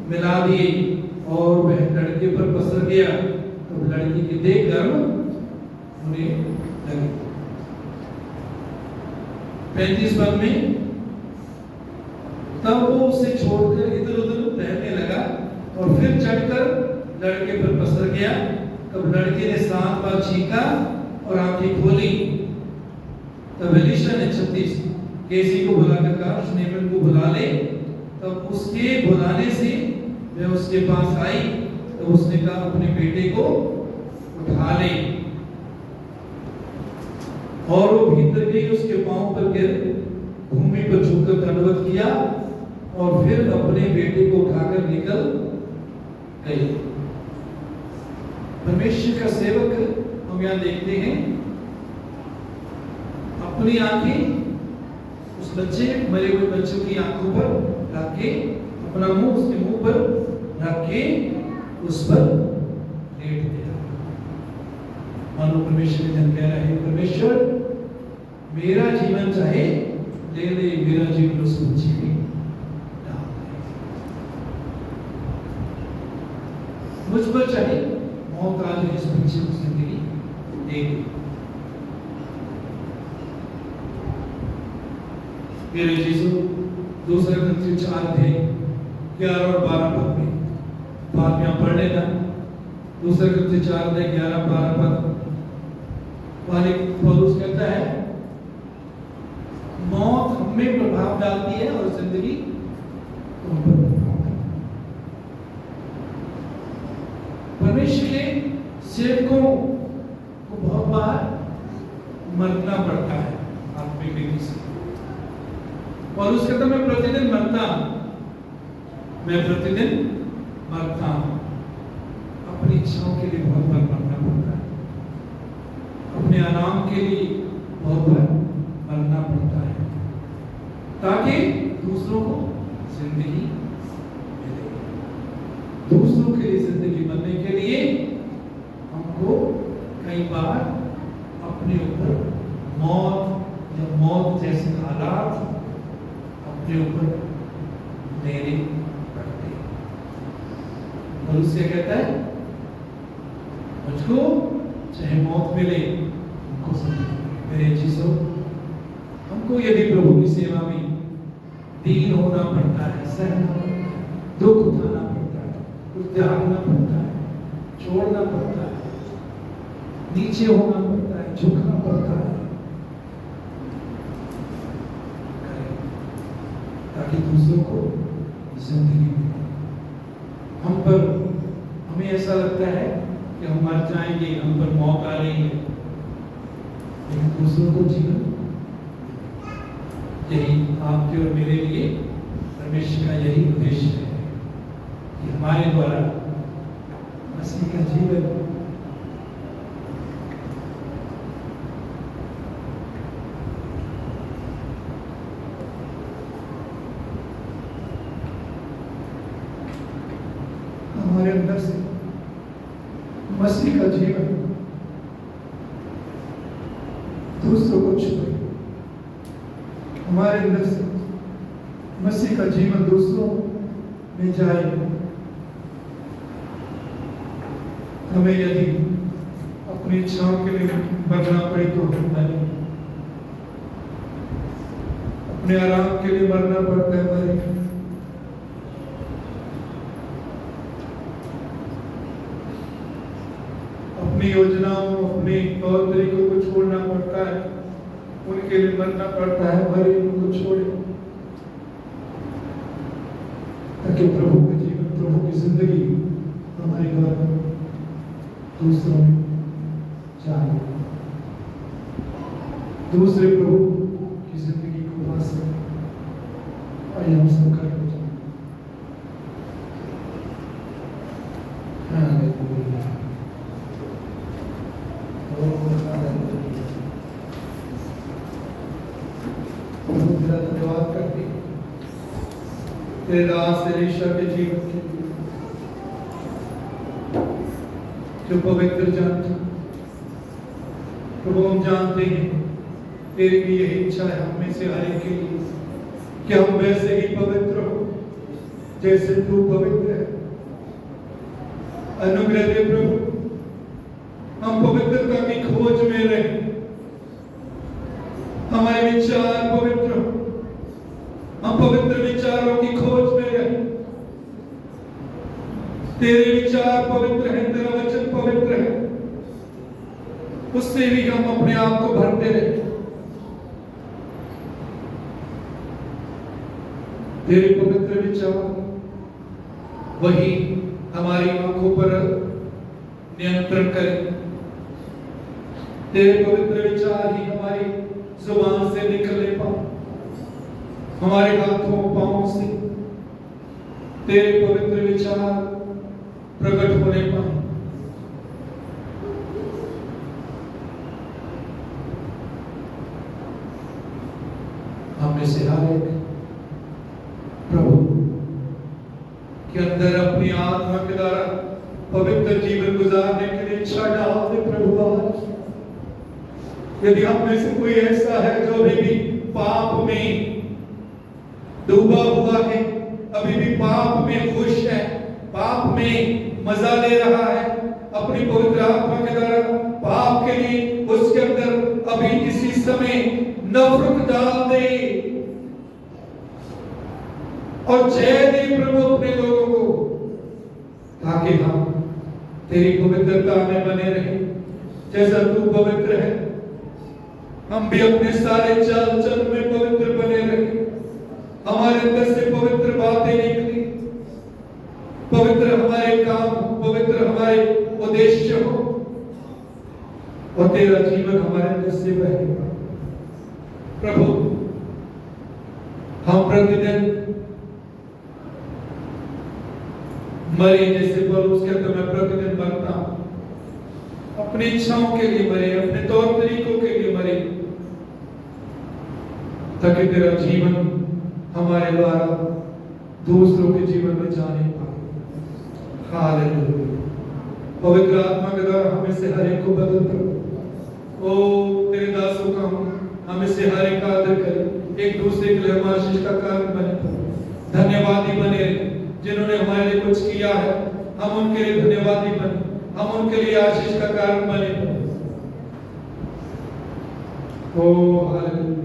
मिला दिए और वह लड़के पर पसर गया। तो लड़की की देह गर्म होने लगी। 35 पद में तब वो उसे छोड़कर इधर उधर टहलने लगा और फिर चढ़कर लड़के पर पसर गया। तब लड़के ने 7 बार चीखा और आंखें खोली। तब एलीशा ने 36 गेहजी को बुलाकर कहा, शूनेमिन को बुला ले। तब उसके बुलाने से वह उसके पास आई। तो उसने कहा, अपने बेटे को उठा ले। और वो भीतर गई, उसके पांव पर गिर भूमि पर झुककर दंडवत किया और फिर अपने बेटे को उठाकर निकल गई। परमेश्वर का सेवक हम यहां देखते हैं अपनी आंखें उस बच्चे, मरे हुए बच्चों की आंखों पर रख के, अपना मुंह उसके मुंह पर रख के उस पर लेट दिया। मानो परमेश्वर जन कह रहा है, परमेश्वर मेरा जीवन चाहे ले ले, मेरा जीवन उस बच्चे में डाल दे, मुझ पर चाहे मौत आ जाए, इस बच्चे को जिंदगी दे दे। मेरे यीशु दूसरे ग्रंथ 4 अध्याय 11 और 12 पद में, बाद में आप पढ़ लेना, दूसरे ग्रंथ 4 अध्याय 11 12 पद वाले पौलुस कहता है मौत हम में प्रभाव डालती है और जिंदगी उन पर प्रभाव डालती है। परमेश्वर के सेवकों को बहुत बार मरना पड़ता है आत्मिक रीति से, और उसके तो मैं प्रतिदिन मरता हूं, मैं प्रतिदिन मरता हूं। अपनी इच्छाओं के लिए बहुत बार मरना पड़ता है, अपने आराम के लिए बहुत बार मरना पड़ता है, ताकि दूसरों को जिंदगी मिले। दूसरों के लिए जिंदगी बनने के लिए हमको कई बार अपने ऊपर मौत या मौत जैसे हालात अपने ऊपर लेने पड़ते हैं। और उससे कहता है मुझको चाहे मौत मिले, हमको समझे मेरे यीशु, हमको यदि प्रभु की सेवा में दीन होना पड़ता है, सहना पड़ता है, दुख उठाना पड़ता है, कुछ त्यागना पड़ता है, छोड़ना पड़ता है, नीचे होना पड़ता है, झुकना पड़ता है, ताकि दूसरों को जिंदगी मिले। हम पर हमें ऐसा लगता है कि हम मर जाएंगे, हम पर मौत आ रही है, लेकिन दूसरों को जीवन, यही आपके और मेरे लिए परमेश्वर का यही उद्देश्य है कि हमारे द्वारा मसीह का जीवन हमारे अंदर से मसीह का जीवन दूसरों को छुए, हमारे अंदर से मसीह का जीवन दूसरों में जाए। हमें यदि अपनी इच्छाओं के लिए मरना पड़े तो हम मरें, अपने आराम के लिए मरना पड़ता है मरें, अपनी योजनाओं, अपने तौर तरीकों को छोड़ना पड़ता है, उनके लिए मरना पड़ता है, मरे उनको छोड़े, ताकि प्रभु का जीवन, प्रभु की जिंदगी हमारे द्वारा दूसरों में जाए, दूसरे प्रभु की जिंदगी को पा सके। आइए हम सब कर लो। धन्यवाद करते तेरे दास एलीशा के जीवन के लिए, जो पवित्र जानते प्रभु, हम जानते हैं तेरी भी यही इच्छा है हम में से हर एक के लिए कि हम वैसे ही पवित्र हो जैसे तू पवित्र है। अनुग्रह दे प्रभु, हम पवित्रता की खोज में रहे, हमारे विचार पवित्र हो, हम पवित्र विचारों की खोज में रहे। तेरे विचार पवित्र हैं, तेरा वचन पवित्र है, उससे भी हम अपने आप को भरते रहे। तेरे पवित्र विचार वही हमारी आंखों पर नियंत्रण करे, तेरे पवित्र विचार ही हमारी जुबान से निकलने पाए, हमारे हाथों पांवों से तेरे पवित्र विचार प्रकट होने पाए। हमें से हर एक प्रभु के अंदर अपनी आत्मा के द्वारा पवित्र जीवन गुजारने के लिए इच्छा डाल दे प्रभु। आज यदि हम में से कोई ऐसा है जो अभी भी पाप में डूबा हुआ है, अभी भी पाप में खुश है, पाप में मजा ले रहा है, अपनी पवित्र आत्मा के द्वारा पाप के लिए उसके अंदर अभी इसी समय नफरत डाल दे और जय दे प्रभु अपने लोगों को, ताकि हम तेरी पवित्रता में बने रहे जैसा तू पवित्र है। हम भी अपने सारे चाल चल में पवित्र बने रहे, हमारे अंदर से पवित्र बातें निकली, पवित्र हमारे काम हो, पवित्र हमारे उद्देश्य हो और तेरा जीवन हमारे अंदर से बहे। प्रभु हम प्रतिदिन मरे, जैसे पौलुस कहता है मैं प्रतिदिन मरता हूं, अपनी इच्छाओं के लिए मरे, अपने तौर तरीकों के लिए मरे, ताकि तेरा जीवन हमारे द्वारा दूसरों के जीवन में जाने पाए। हालेलुया। पवित्र आत्मा के द्वारा हमें से हर एक को बदल दो। ओ तेरे दासों का हमें से हर एक का आदर करे, एक दूसरे के लिए हम आशीष का कारण बने, धन्यवादी बने। जिन्होंने हमारे लिए कुछ किया है हम उनके लिए धन्यवादी बने, हम उनके लिए आशीष का कारण बने। ओ हालेलुया,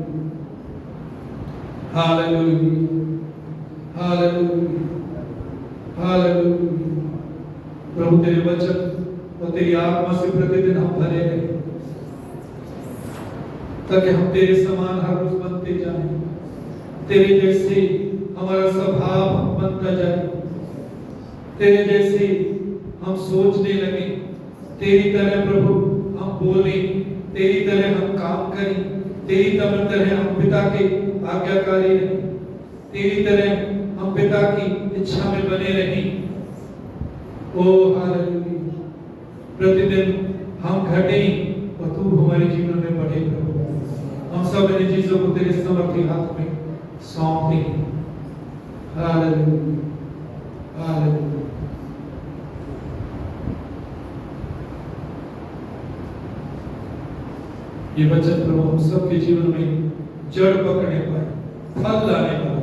हालेलुया, हालेलुया, हालेलुया। प्रभु तेरे वचन और तेरी आत्मा से प्रतिदिन हम भरे रहे, ताकि हम तेरे समान हर रोज बनते जाएं, तेरे जैसे हमारा स्वभाव बनता जाए, तेरे जैसे हम सोचने लगे, तेरी तरह प्रभु हम बोले, तेरी तरह हम काम करें, तेरी तरह हम पिता के आज्ञाकारी रहें, तेरी तरह हम पिता की इच्छा में बने रहें। ओ हालेलुया। प्रतिदिन हम घटे और तू हमारे जीवन में बढ़े प्रभु। हम सब इन चीजों को तेरे समर्थी हाथ में सौंप दें। Hallelujah, hallelujah. ये वचन प्रभु हम सबके जीवन में जड़ पकड़ने पाए, फल लाने पाए।